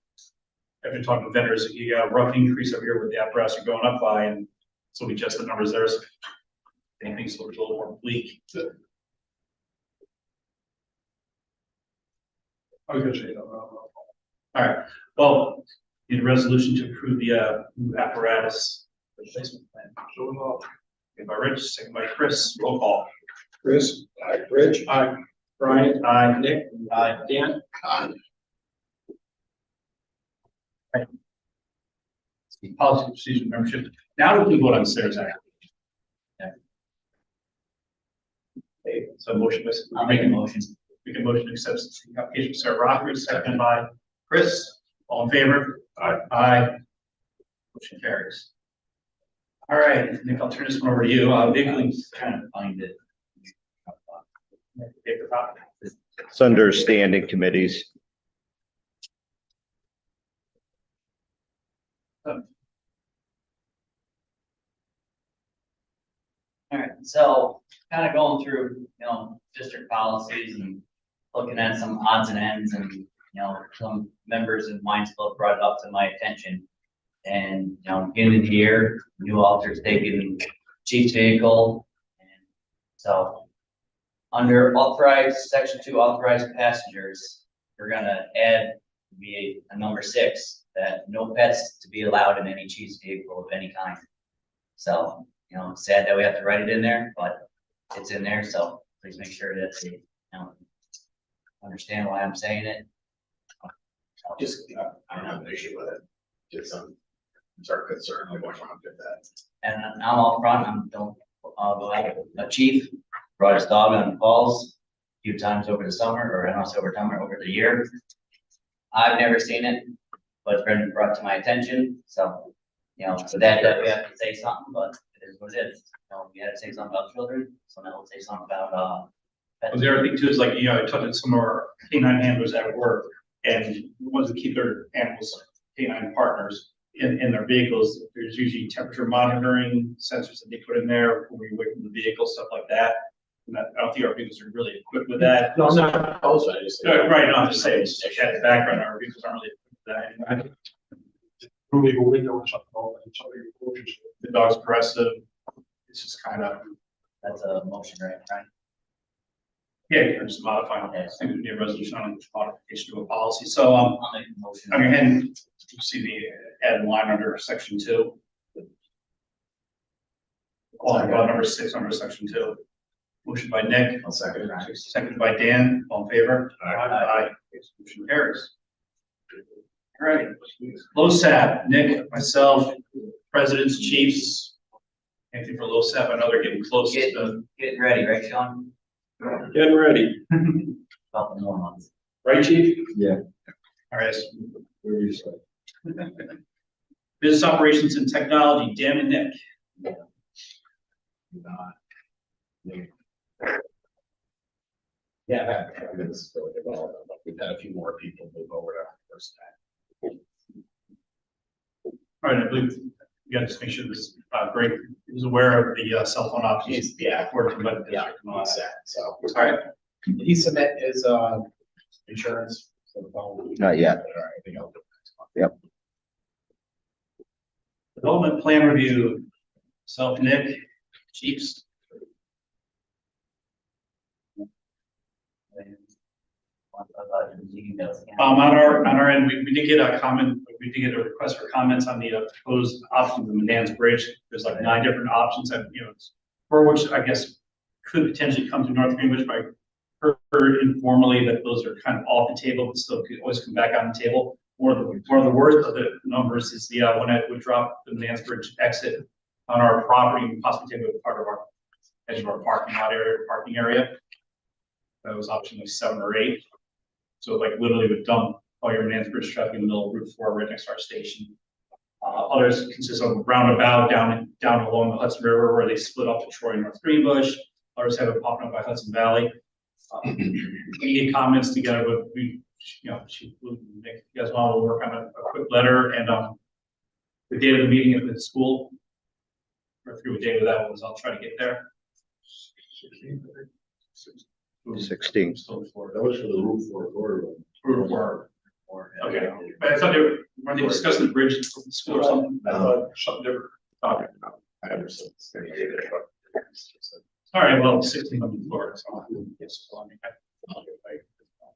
Speaker 1: I've been talking to vendors, you got a rough increase over here with the apparatus are going up by, and so we adjust the numbers there, so things look a little more bleak.
Speaker 6: I was gonna say,
Speaker 1: All right, well, need a resolution to approve the new apparatus replacement plan. So, made by Rich, second by Chris, roll call.
Speaker 4: Chris, aye. Rich, aye. Brian,
Speaker 1: Aye.
Speaker 4: Nick, aye. Dan,
Speaker 1: Policy procedure membership. Now we can vote on Sarah's act. Okay, so motion was.
Speaker 8: I'll make a motion.
Speaker 1: Make a motion to accept the application of Sarah Rothridge, second by Chris. All in favor? Aye. Aye. Motion carries. All right, Nick, I'll turn this one over to you.
Speaker 8: Trying to find it.
Speaker 1: Paper copy.
Speaker 7: It's under standing committees.
Speaker 8: All right, so kind of going through, you know, district policies and looking at some odds and ends, and you know, some members in Winesville brought it up to my attention. And you know, beginning of the year, new officers taking chief's vehicle, and so under authorized section 2 authorized passengers, we're gonna add be a number 6 that no pets to be allowed in any chief's vehicle of any kind. So you know, it's sad that we have to write it in there, but it's in there, so please make sure that they, you know, understand why I'm saying it.
Speaker 5: Just, I don't have an issue with it. Just some concern, like what's wrong with that?
Speaker 8: And I'm all front, I'm don't, a chief brought his dog on calls, few times over the summer, or I don't say over the year. I've never seen it, but it's been brought to my attention, so, you know, so that we have to say something, but it is what it is. You know, we had to say something about children, so now we'll say something about,
Speaker 1: But the other thing too is like, you know, I talked to some of our canine handlers at work, and the ones that keep their animals, canine partners, in their vehicles, there's usually temperature monitoring sensors that they put in there when we wait from the vehicle, stuff like that. And I don't think our vehicles are really equipped with that.
Speaker 3: No, I'm not opposed, I just.
Speaker 1: Right, no, I'm just saying, just check the background, our vehicles aren't really equipped with that.
Speaker 6: Through legal window or something, or something.
Speaker 1: The dog's aggressive, it's just kind of,
Speaker 8: that's a motion, right, Brian?
Speaker 1: yeah, you're just modifying, I think it would be a resolution on modification to a policy, so,
Speaker 8: I'll make a motion.
Speaker 1: on your hand, you see the added line under section 2. Number 6 under section 2. Motion by Nick,
Speaker 5: I'll second.
Speaker 1: seconded by Dan, all in favor?
Speaker 11: Aye.
Speaker 1: Motion carries. All right, LoSAP, Nick, myself, presidents, chiefs. Anything for LoSAP? I know they're getting close to.
Speaker 8: Getting ready, right, Sean?
Speaker 4: Getting ready,
Speaker 8: About more months.
Speaker 4: right, chief?
Speaker 1: All right.
Speaker 12: Where do you say?
Speaker 1: Business operations and technology, Dan and Nick.
Speaker 3: Yeah, I've been really developed, but we've had a few more people move over to first time.
Speaker 1: All right, I believe you got to just make sure this, Greg is aware of the cell phone options.
Speaker 3: Yeah.
Speaker 1: According to what.
Speaker 3: Yeah, he's set, so.
Speaker 1: All right,
Speaker 3: Did he submit his, insurance? For the phone?
Speaker 7: Not yet.
Speaker 3: All right, I think I'll do it next month.
Speaker 7: Yep.
Speaker 1: development plan review, self, Nick, chiefs. On our end, we did get a comment, we did get a request for comments on the proposed option of the Manans Bridge. There's like 9 different options that, you know, for which I guess could potentially come to North Greenwich, but I heard informally that those are kind of off the table, but still could always come back on the table. One of the worst of the numbers is the one that would drop the Manans Bridge exit on our property and possibly take part of our edge of our parking area. That was option like 7 or 8. So like literally would dump all your Manans Bridge traffic in the middle of Route 4 right next to our station. Others consist of a roundabout down along the Hudson River where they split up to Troy and North Greenbush. Others have it popping up by Hudson Valley. We get comments together, but we, you know, if you guys want to work on a quick letter and the date of the meeting at the school. Or through a date of that was, I'll try to get there.
Speaker 7: 16.
Speaker 1: Still before.
Speaker 12: That was for the roof for quarter.
Speaker 1: Route 4. Okay, but I thought were they discussing the bridge at the school or something?
Speaker 6: Something different. Okay.
Speaker 3: I understand.
Speaker 1: All right, well, 16 on the floor, so yes, well,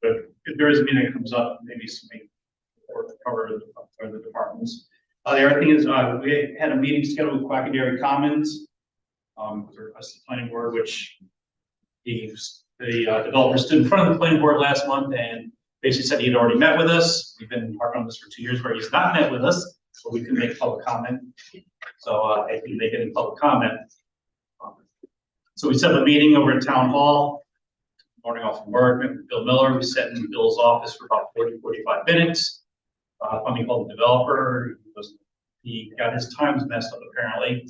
Speaker 1: but if there is a meeting that comes up, maybe something or cover the departments. The other thing is, we had a meeting scheduled with Quackenbury Commons, with the request of the planning board, which the developer stood in front of the planning board last month and basically said he'd already met with us. We've been working on this for 2 years where he's not met with us, so we can make public comment. So I can make any public comment. So we set up a meeting over at Town Hall, morning off from work, with Bill Miller. We sat in Bill's office for about 40-45 minutes. Somebody called the developer. He got his times messed up apparently.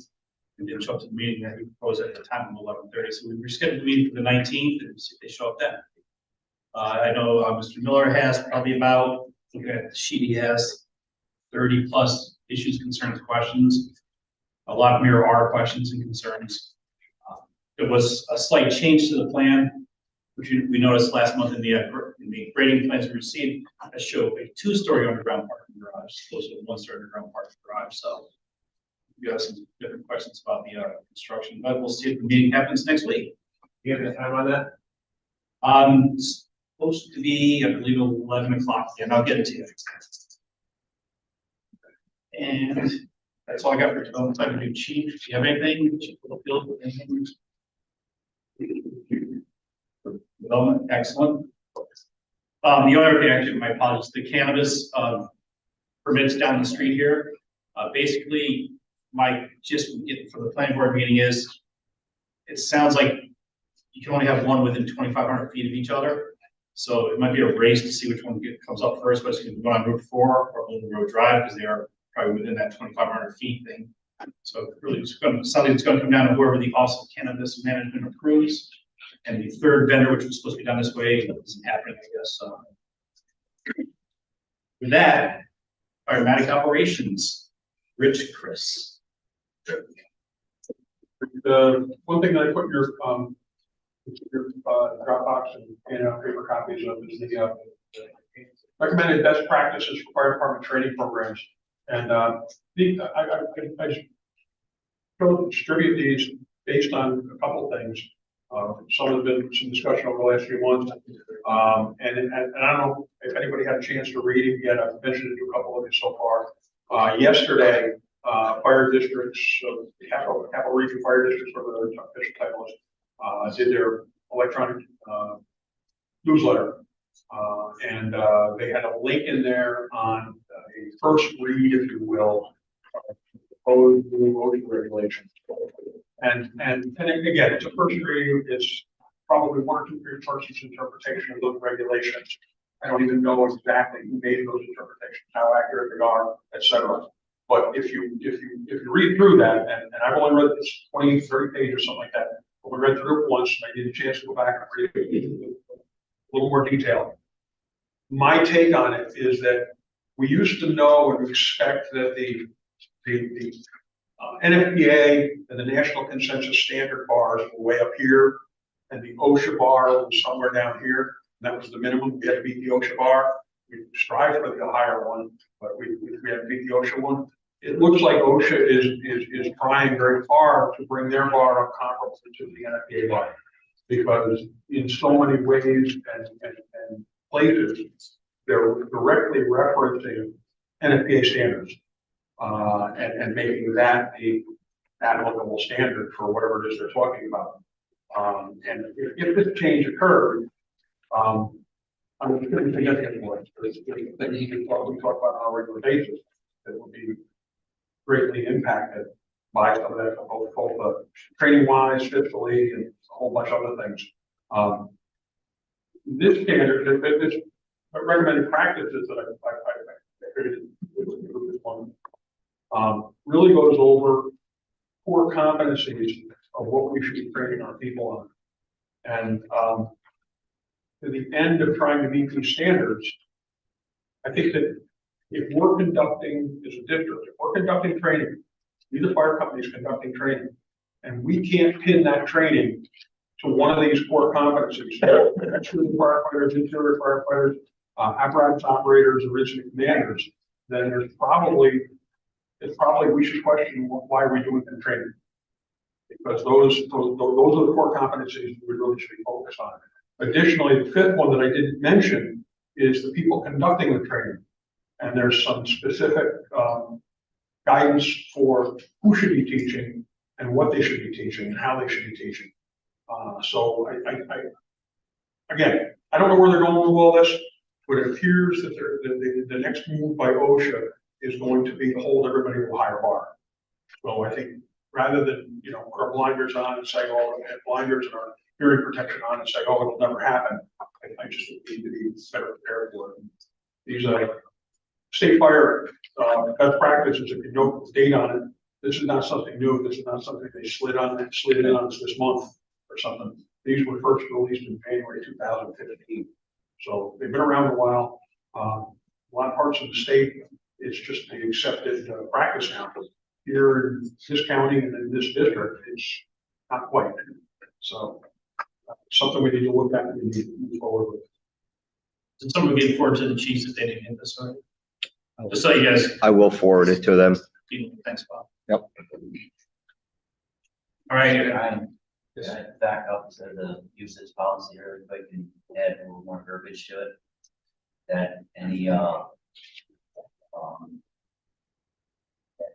Speaker 1: He didn't show up to the meeting that we proposed at the time of 11:30. So we rescheduled the meeting for the 19th and see if they show up then. I know Mr. Miller has probably about, looking at the sheet, he has 30 plus issues, concerns, questions. A lot of them are our questions and concerns. There was a slight change to the plan, which we noticed last month in the grading plans we received, that showed a 2-story underground parking garage, opposed to a 1-story underground parking garage. So we got some different questions about the construction, but we'll see if the meeting happens next week.
Speaker 3: You have any time on that?
Speaker 1: It's supposed to be, I believe, 11 o'clock, and I'll get it to you. And that's all I got for development. I can do chief. Do you have anything? Chief Littlefield, anything? Development, excellent. The other thing, actually, my apologies, the cannabis permits down the street here. Basically, my gist from the planning board meeting is, it sounds like you can only have one within 2,500 feet of each other. So it might be a race to see which one comes up first, whether it's going on Route 4 or Golden Road Drive, because they are probably within that 2,500 feet thing. So really, something that's going to come down to whoever the Office of Cannabis Management approves. And the third vendor, which was supposed to be done this way, isn't happening, I guess. With that, Firematic Operations, Rich Chris.
Speaker 6: The one thing that I put in your Dropbox and paper copies of is the recommended best practices for fire department training programs. And I distribute these based on a couple of things. Some have been some discussion over the last few months. And I don't know if anybody had a chance to read it yet. I've mentioned it to a couple of you so far. Yesterday, fire districts, capital region fire districts, whatever their official title is, did their electronic newsletter. And they had a link in there on a first read, if you will, proposed new voting regulations. And again, it's a first read. It's probably one or two person's interpretation of those regulations. I don't even know exactly who made those interpretations, how accurate they are, etc. But if you read through that, and I've only read this 20, 30 pages or something like that, but we read through it once, and I get a chance to go back and read it in a little more detail. My take on it is that we used to know and expect that the NFPA and the National Consensus Standard bars were way up here, and the OSHA bar was somewhere down here. And that was the minimum. We had to beat the OSHA bar. We strive for the higher one, but we had to beat the OSHA one. It looks like OSHA is trying very hard to bring their bar up comparable to the NFPA bar, because in so many ways and places, they're directly referencing NFPA standards and making that the applicable standard for whatever it is they're talking about. And if this change occurred, I'm going to significant more. There's things we talk about on a regular basis that would be greatly impacted by some of that, both training wise, fiscally, and a whole bunch of other things. This standard, this recommended practices that I created with this one, really goes over core competencies of what we should be training our people on. And to the end of trying to meet these standards, I think that if we're conducting, as a district, if we're conducting training, these are fire companies conducting training, and we can't pin that training to one of these core competencies, shooting firefighters, interior firefighters, apparatus operators, or incident commanders, then we should question why are we doing the training, because those are the core competencies we really should be focused on. Additionally, the fifth one that I didn't mention is the people conducting the training, and there's some specific guidance for who should be teaching and what they should be teaching and how they should be teaching. So again, I don't know where they're going with all this, but it appears that the next move by OSHA is going to be to hold everybody to a higher bar. So I think rather than, put our blinders on and say, oh, we have blinders and our hearing protection on and say, oh, it'll never happen, I just need to be better prepared for it. These state fire best practices, if you know the date on it, this is not something new. This is not something they slid in on us this month or something. These were first released in January 2015. So they've been around a while. A lot of parts of the state, it's just the accepted practice now. Here in this county and in this district, it's not quite. So something we need to look at and we need to move forward with.
Speaker 1: Did someone get forward to the chiefs if they didn't get this right? Just so you guys.
Speaker 7: I will forward it to them.
Speaker 1: Thanks, Bob.
Speaker 7: Yep.
Speaker 1: All right.
Speaker 8: Can I back up to the usage policy here, if I can add a little more verbiage to it? That any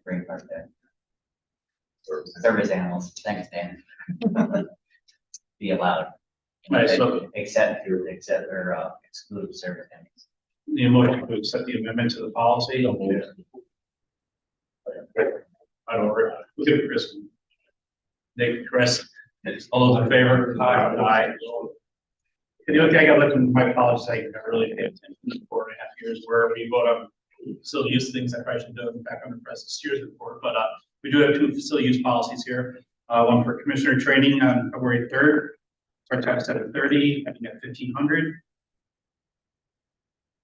Speaker 8: bring part that service animals, thanks Dan, be allowed.
Speaker 1: Right, so
Speaker 8: except or exclude service animals.
Speaker 1: the motion to accept the amendment to the policy. I don't. Look at Chris. Nick, Chris. All those in favor? Aye. And the only thing I got left in my college site, I really paid attention to 4.5 years where we vote on facility use things I probably should do back on the previous year's report, but we do have 2 facility use policies here. One for commissioner training on February 3rd, start time 7:30, I think at 1500.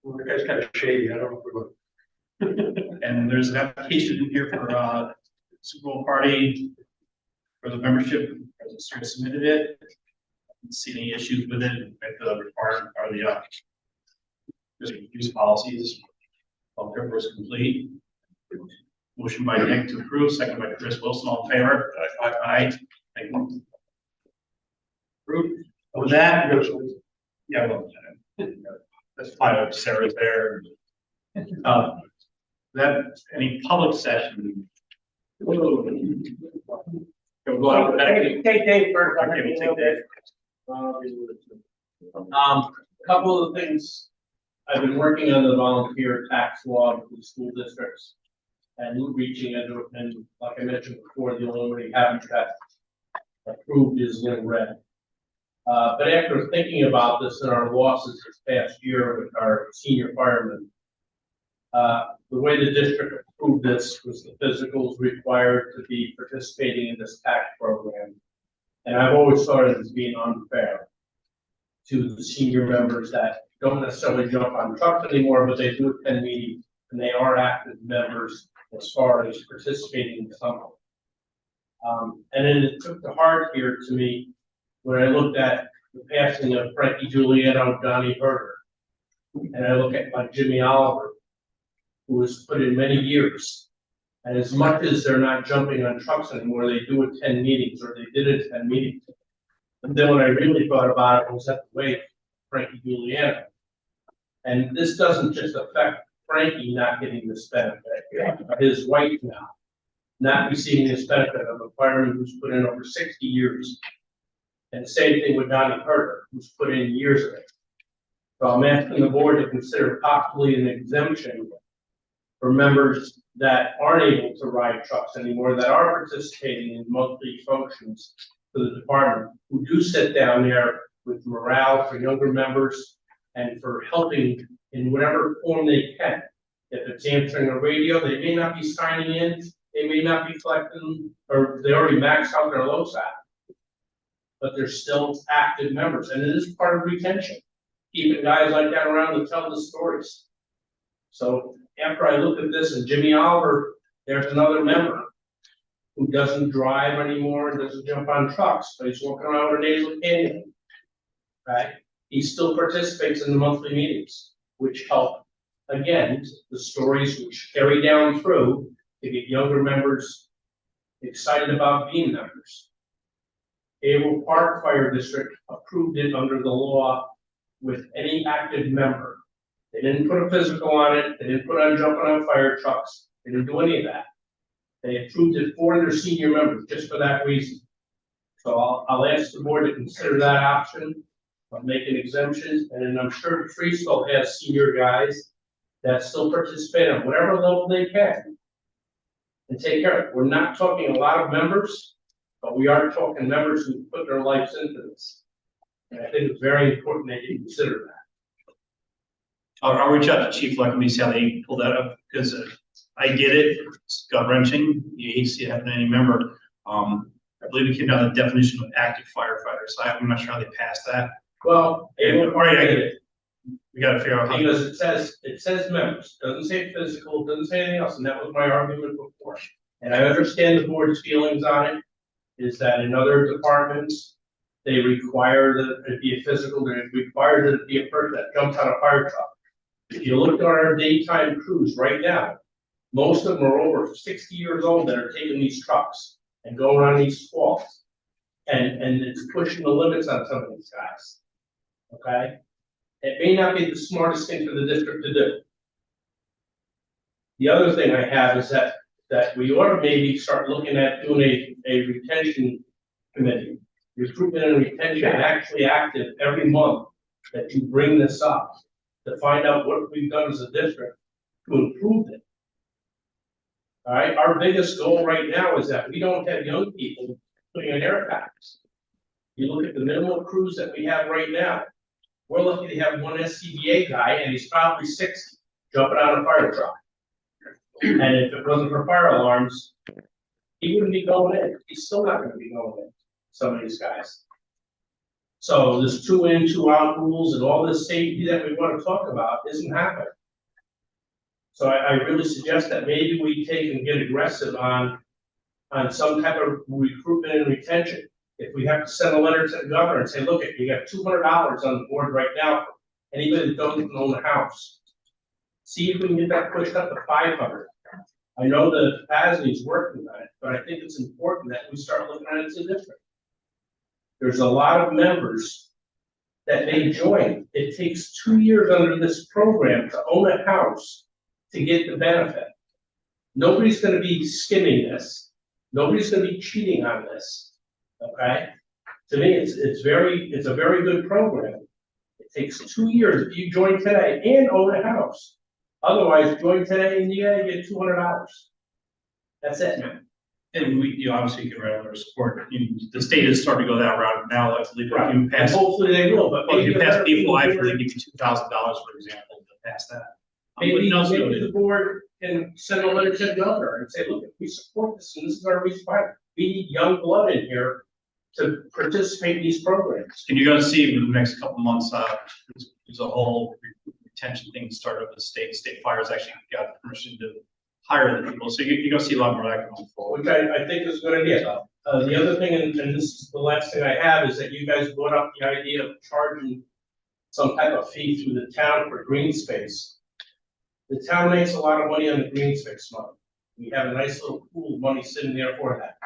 Speaker 6: Well, the guy's kind of shady, I don't know if we're.
Speaker 1: And there's an application in here for Super Bowl party for the membership, President Stewart submitted it. Didn't see any issues with it, at the requirement or the just use policies. All paper was complete. Motion by Nick to approve, second by Chris Wilson, all in favor? Aye. Thank you. Approved. With that, yeah, well, that's fine, Sarah's there. That, any public session? Go on.
Speaker 2: Take Dave first.
Speaker 1: Okay, we'll take Dave.
Speaker 13: Couple of things. I've been working on the volunteer tax law for the school districts. And reaching into, and like I mentioned before, the only one we haven't got approved is Lynn Red. But after thinking about this in our losses this past year with our senior firemen, the way the district approved this was the physicals required to be participating in this tax program. And I've always thought it as being unfair to the senior members that don't necessarily jump on trucks anymore, but they do attend meetings and they are active members as far as participating in some. And then it took the heart here to me when I looked at the passing of Frankie Giuliano, Johnny Herder, and I look at like Jimmy Oliver, who was put in many years. And as much as they're not jumping on trucks anymore, they do attend meetings, or they did attend meetings. And then when I really thought about it, was at the way Frankie Giuliano. And this doesn't just affect Frankie not getting this benefit, his wife now not receiving this benefit of a fireman who's put in over 60 years. And the same thing with Johnny Herder, who's put in years of it. So I'm asking the board to consider possibly an exemption for members that aren't able to ride trucks anymore, that are participating in monthly functions for the department, who do sit down there with morale for younger members and for helping in whatever form they can. If it's answering a radio, they may not be signing in, they may not be collecting, or they already maxed out their LoSAP. But they're still active members, and it is part of retention. Keeping guys like that around to tell the stories. So after I look at this, and Jimmy Oliver, there's another member who doesn't drive anymore, doesn't jump on trucks, but he's walking around with a nasal canyon. Right? He still participates in the monthly meetings, which help, again, the stories which carry down through to get younger members excited about being members. Able Park Fire District approved it under the law with any active member. They didn't put a physical on it, they didn't put on jumping on fire trucks, they didn't do any of that. They approved it for their senior members just for that reason. So I'll ask the board to consider that option of making exemptions, and then I'm sure Freesville has senior guys that still participate on whatever level they can and take care of it. We're not talking a lot of members, but we are talking members who put their lives into this. And I think it's very important that you consider that.
Speaker 1: I'll reach out to Chief Luckman, see how they pull that up, because I get it, it's gut wrenching, you hate to see it happen to any member. I believe we came down to the definition of active firefighters, so I'm not sure how they passed that.
Speaker 13: Well,
Speaker 1: Right, I get it. We gotta figure out how.
Speaker 13: because it says members, doesn't say physical, doesn't say anything else, and that was my argument before. And I understand the board's feelings on it, is that in other departments, they require that it be a physical, they require that it be a person that jumps on a fire truck. If you look at our daytime crews right now, most of them are over 60 years old that are taking these trucks and going around these squalls. And it's pushing the limits on some of these guys. Okay? It may not be the smartest thing for the district to do. The other thing I have is that we ought to maybe start looking at doing a retention committee. Recruitment and retention actually active every month that you bring this up to find out what we've done as a district to improve it. All right, our biggest goal right now is that we don't have young people putting on air packs. You look at the minimum crews that we have right now. We're lucky to have one SCBA guy, and he's probably 60, jumping on a fire truck. And if it wasn't for fire alarms, he wouldn't be going in. He's still not gonna be going in, some of these guys. So this 2 in, 2 out rules and all this safety that we wanna talk about isn't happening. So I really suggest that maybe we take and get aggressive on some type of recruitment and retention. If we have to send a letter to the governor and say, look, you got $200 on the board right now, for anybody that doesn't own a house. See if we can get that pushed up to 500. I know the capacity is working on it, but I think it's important that we start looking at it different. There's a lot of members that may join. It takes 2 years under this program to own a house to get the benefit. Nobody's gonna be skimming this. Nobody's gonna be cheating on this, okay? To me, it's a very good program. It takes 2 years if you join today and own a house. Otherwise, join today and you gotta get $200. That's it, man.
Speaker 1: And you obviously can write our support. The state is starting to go that route now. Let's leave
Speaker 13: Right.
Speaker 1: it. You
Speaker 13: And
Speaker 1: pass,
Speaker 13: hopefully they will, but
Speaker 1: well,
Speaker 13: maybe
Speaker 1: you
Speaker 13: the
Speaker 1: pass
Speaker 13: better
Speaker 1: people, I
Speaker 13: thing
Speaker 1: feel they
Speaker 13: to
Speaker 1: give you $2,000, for example, to pass that.
Speaker 13: Maybe,
Speaker 1: no,
Speaker 13: maybe the board can send a letter to the governor and say, look, if we support this and this is our response, we need young blood in here to participate in these programs.
Speaker 1: And you're gonna see in the next couple of months, there's a whole retention thing started with the state. State fires actually got permission to hire the people. So you're gonna see a lot more of that going forward.
Speaker 13: Which I think is a good idea. The other thing, and this is the last thing I have, is that you guys brought up the idea of charging some type of fee through the town for green space. The town makes a lot of money on the green space money. We have a nice little pool of money sitting there for that.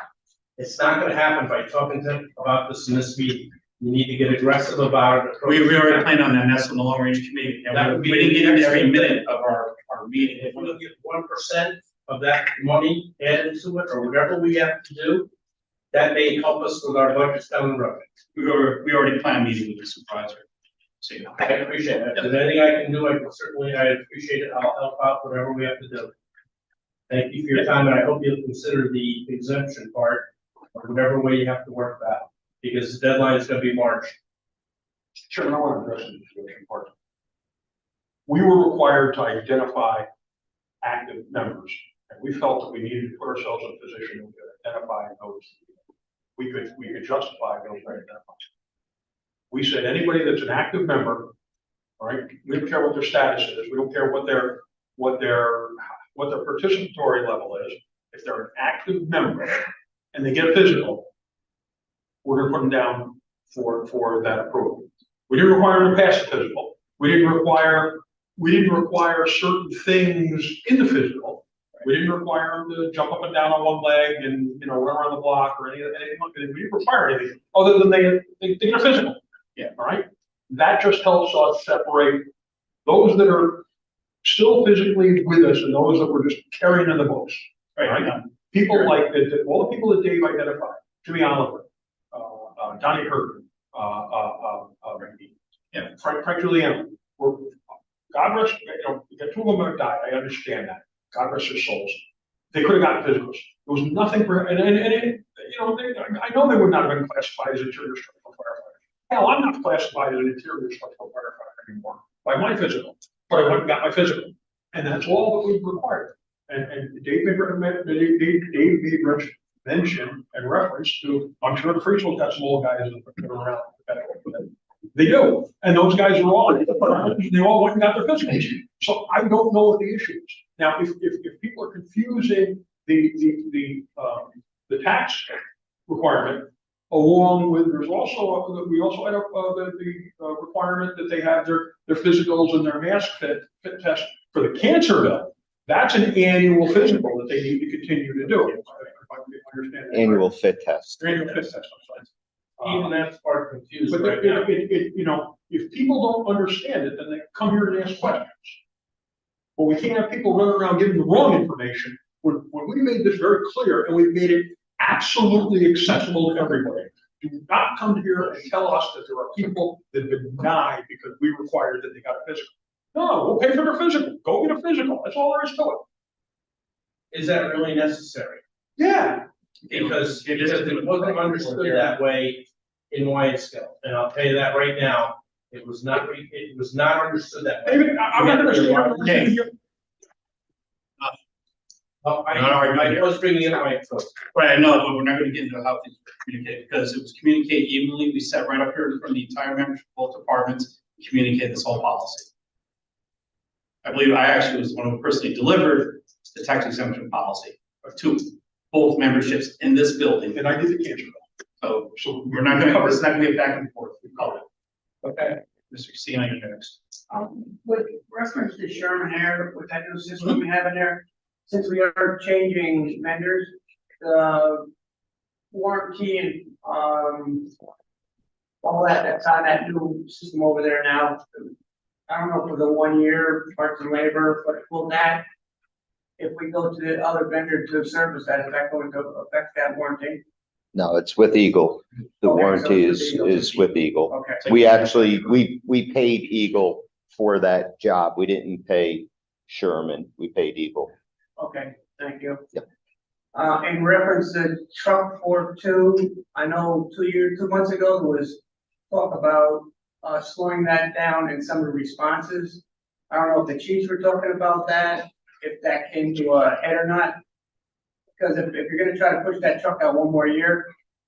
Speaker 13: It's not gonna happen by talking about this in this meeting. You need to get aggressive about it.
Speaker 1: We already planned on that, and that's on the long range committee. And
Speaker 13: That would be
Speaker 1: we didn't get into every
Speaker 13: every
Speaker 1: minute of our meeting.
Speaker 13: If we get 1% of that money added to it, or whatever we have to do, that may help us with our budgets down the road.
Speaker 1: We already planned a meeting with the supervisor. So, you know.
Speaker 13: I appreciate it. If there's anything I can do, I appreciate it. I'll help out whatever we have to do. Thank you for your time, and I hope you'll consider the exemption part, or whatever way you have to work that, because the deadline is gonna be March.
Speaker 6: Chairman, I want to address the situation part. We were required to identify active members, and we felt that we needed to put ourselves in a position to identify those. We could justify those identified. We said anybody that's an active member, all right, we don't care what their status is, we don't care what their participatory level is. If they're an active member and they get a physical, we're gonna put them down for that approval. We didn't require them to pass the physical. We didn't require certain things in the physical. We didn't require them to jump up and down on one leg and, run around the block or anything like that. We didn't require anything other than they get a physical.
Speaker 1: Yeah.
Speaker 6: All right. That just helps us separate those that are still physically with us and those that we're just carrying in the books. Right. People like all the people that Dave identified, Jimmy Oliver, Donnie Kirk, Frank Giuliano. God rest, the two of them have died. I understand that. God rest their souls. They could have gotten physicals. There was nothing for, I know they would not have been classified as interior structural firefighters. Hell, I'm not classified as an interior structural firefighter anymore by my physical, but I went and got my physical, and that's all that we required. And Dave made mention and reference to, I'm sure the Freesville got some old guys that are around. They do, and those guys are all, they all went and got their physicals. So I don't know what the issue is. Now, if people are confusing the tax requirement along with, we also had the requirement that they have their physicals and their mask fit test for the cancer bill. That's an annual physical that they need to continue to do. If I understand that.
Speaker 7: Annual fit test.
Speaker 6: Annual fit test, I'm sorry.
Speaker 13: Even that's part confused
Speaker 6: But
Speaker 13: right now.
Speaker 6: if people don't understand it, then they come here and ask questions. But we can't have people running around giving the wrong information when we made this very clear and we made it absolutely accessible to everybody. Do not come here and tell us that there are people that have been denied because we required that they got a physical. No, we'll pay for their physical. Go get a physical. That's all there is to it.
Speaker 13: Is that really necessary?
Speaker 6: Yeah.
Speaker 13: Because it wasn't understood that way in Waynesville, and I'll tell you that right now, it was not understood that way.
Speaker 6: David, I'm not gonna.
Speaker 1: Okay.
Speaker 13: Oh, I was bringing it right, so.
Speaker 1: Right, I know, but we're not gonna get into how things were communicated, because it was communicated evenly. We sat right up here in front of the entire membership, both departments, communicated this whole policy. I believe I actually was the one who personally delivered the tax exemption policy to both memberships in this building.
Speaker 6: And I did the cancer.
Speaker 1: So we're not gonna cover, it's not gonna be a back and forth. We covered it.
Speaker 2: Okay.
Speaker 1: Mr. Casino, you're next.
Speaker 2: With reference to Sherman Air, with that new system we have in there, since we are changing vendors, the warranty and, all that's on that new system over there now. I don't know for the 1 year parts and labor, but will that, if we go to the other vendor to service that, is that going to affect that warranty?
Speaker 7: No, it's with Eagle. The
Speaker 2: Okay, so
Speaker 7: warranty
Speaker 2: it's with Eagle.
Speaker 7: is with Eagle.
Speaker 2: Okay.
Speaker 7: We actually, we paid Eagle for that job. We didn't pay Sherman. We paid Eagle.
Speaker 2: Okay, thank you.
Speaker 7: Yep.
Speaker 2: In reference to truck 42, I know 2 months ago, there was talk about, slowing that down in some of the responses. I don't know if the chiefs were talking about that, if that came to a head or not. Because if you're gonna try to push that truck out 1 more year,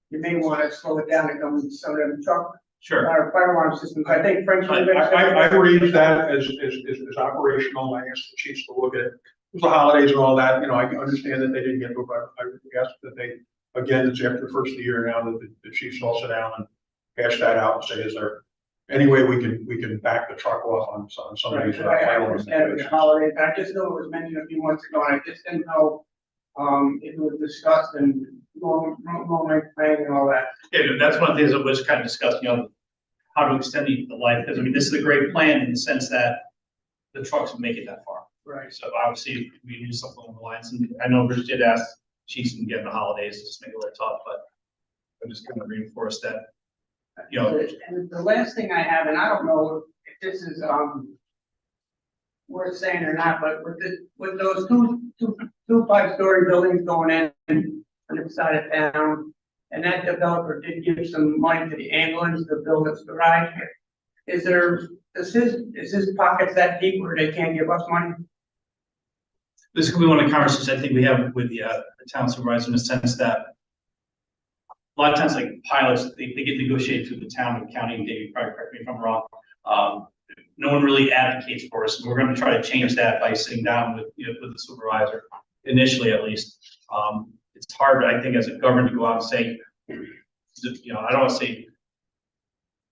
Speaker 2: you may wanna slow it down and come with some of them truck,
Speaker 1: Sure.
Speaker 2: fire alarm systems. I think French.
Speaker 6: I raised that as operational. I asked the chiefs to look at it. It was the holidays and all that, you know, I can understand that they didn't get to it, but I asked that they, again, it's after the first of the year now, that the chiefs all sit down and hash that out and say, is there any way we can back the truck off on some of these?
Speaker 2: I understand it was holidays. I just know it was mentioned a few months ago, and I just didn't know, if it was discussed and long planning and all that.
Speaker 1: Yeah, that's one of the things that was kind of discussed, you know, how to extend the life, because I mean, this is a great plan in the sense that the trucks will make it that far.
Speaker 2: Right.
Speaker 1: So obviously, we do something along the lines, and I know Rich did ask chiefs can get in the holidays, just make it a little tough, but I just kind of reinforce that, you know.
Speaker 2: And the last thing I have, and I don't know if this is, worth saying or not, but with those two 5-story buildings going in on the side of town, and that developer did give some money to the ambulance to build its garage. Is his pockets that deep where they can't give us money?
Speaker 1: This could be one of the conversations I think we have with the town supervisor in the sense that a lot of times, like pilots, they get negotiated through the town and county, and Dave, probably correct me if I'm wrong. No one really advocates for us, and we're going to try to change that by sitting down with, you know, with the supervisor, initially at least. It's hard, I think, as a government to go out and say, you know, I don't want to say,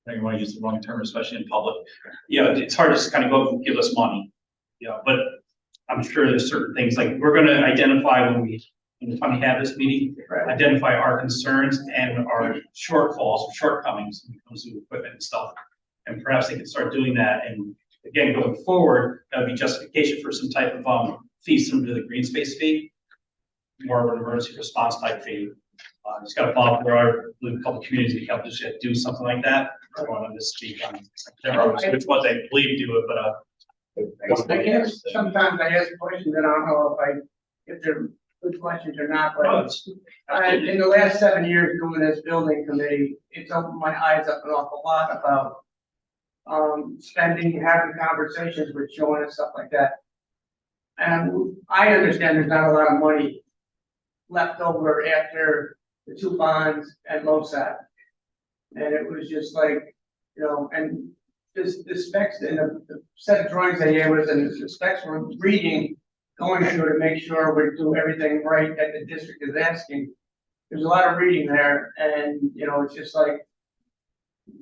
Speaker 1: I don't want to use the wrong term, especially in public. You know, it's hard to just kind of go and give us money. You know, but I'm sure there's certain things, like we're going to identify when we have this meeting, identify our concerns and our shortfalls or shortcomings when it comes to equipment and stuff. And perhaps they can start doing that. And again, going forward, that would be justification for some type of fee similar to the green space fee, more of an emergency response type fee. It's got to follow up. There are a couple of communities that help us do something like that. I don't want to speak on which ones I believe do it, but
Speaker 2: I guess sometimes I ask questions and I don't know if they're good questions or not, but in the last 7 years doing this building committee, it's opened my eyes up an awful lot about spending, having conversations with Sean and stuff like that. And I understand there's not a lot of money left over after the 2 bonds at LoSAP. And it was just like, you know, and the specs and the set of drawings they gave us and the specs we're reading, going through to make sure we do everything right that the district is asking. There's a lot of reading there, and you know, it's just like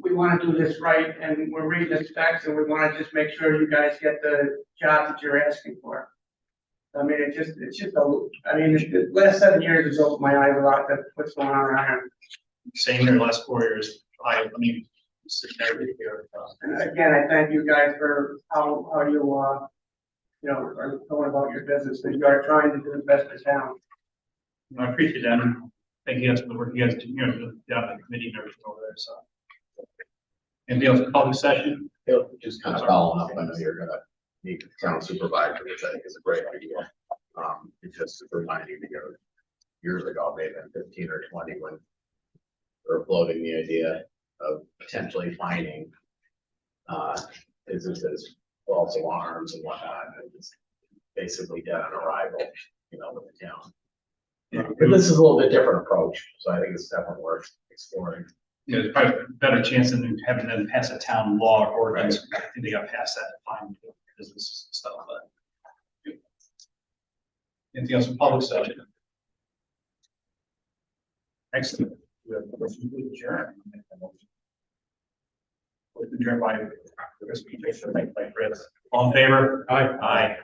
Speaker 2: we want to do this right, and we're reading the specs, and we want to just make sure you guys get the job that you're asking for. I mean, it's just I mean, the last 7 years has opened my eyes a lot to what's going on around here.
Speaker 1: same here, last 4 years. I mean, sitting there with you.
Speaker 2: And again, I thank you guys for how you you know, are going about your business, and you are trying to do the best for town.
Speaker 1: I appreciate that. And thank you guys for the work you guys do, you know, down the committee and everything over there. So, anything else for public session?
Speaker 5: Just kind of following up, I know you're gonna meet the town supervisor, which I think is a great idea. It's just reminding me of years ago, maybe 15 or 20, when we were floating the idea of potentially finding businesses, false alarms and whatnot, and it's basically dead on arrival, with the town. But this is a little bit different approach, so I think it's definitely worth exploring.
Speaker 1: There's probably a better chance than having them pass a town law or ordinance. I think they got past that fine business stuff, but. Anything else from public session? Excellent. We have a motion to adjourn. Adjourn by Chris, by Chris. All in favor? Aye. Aye.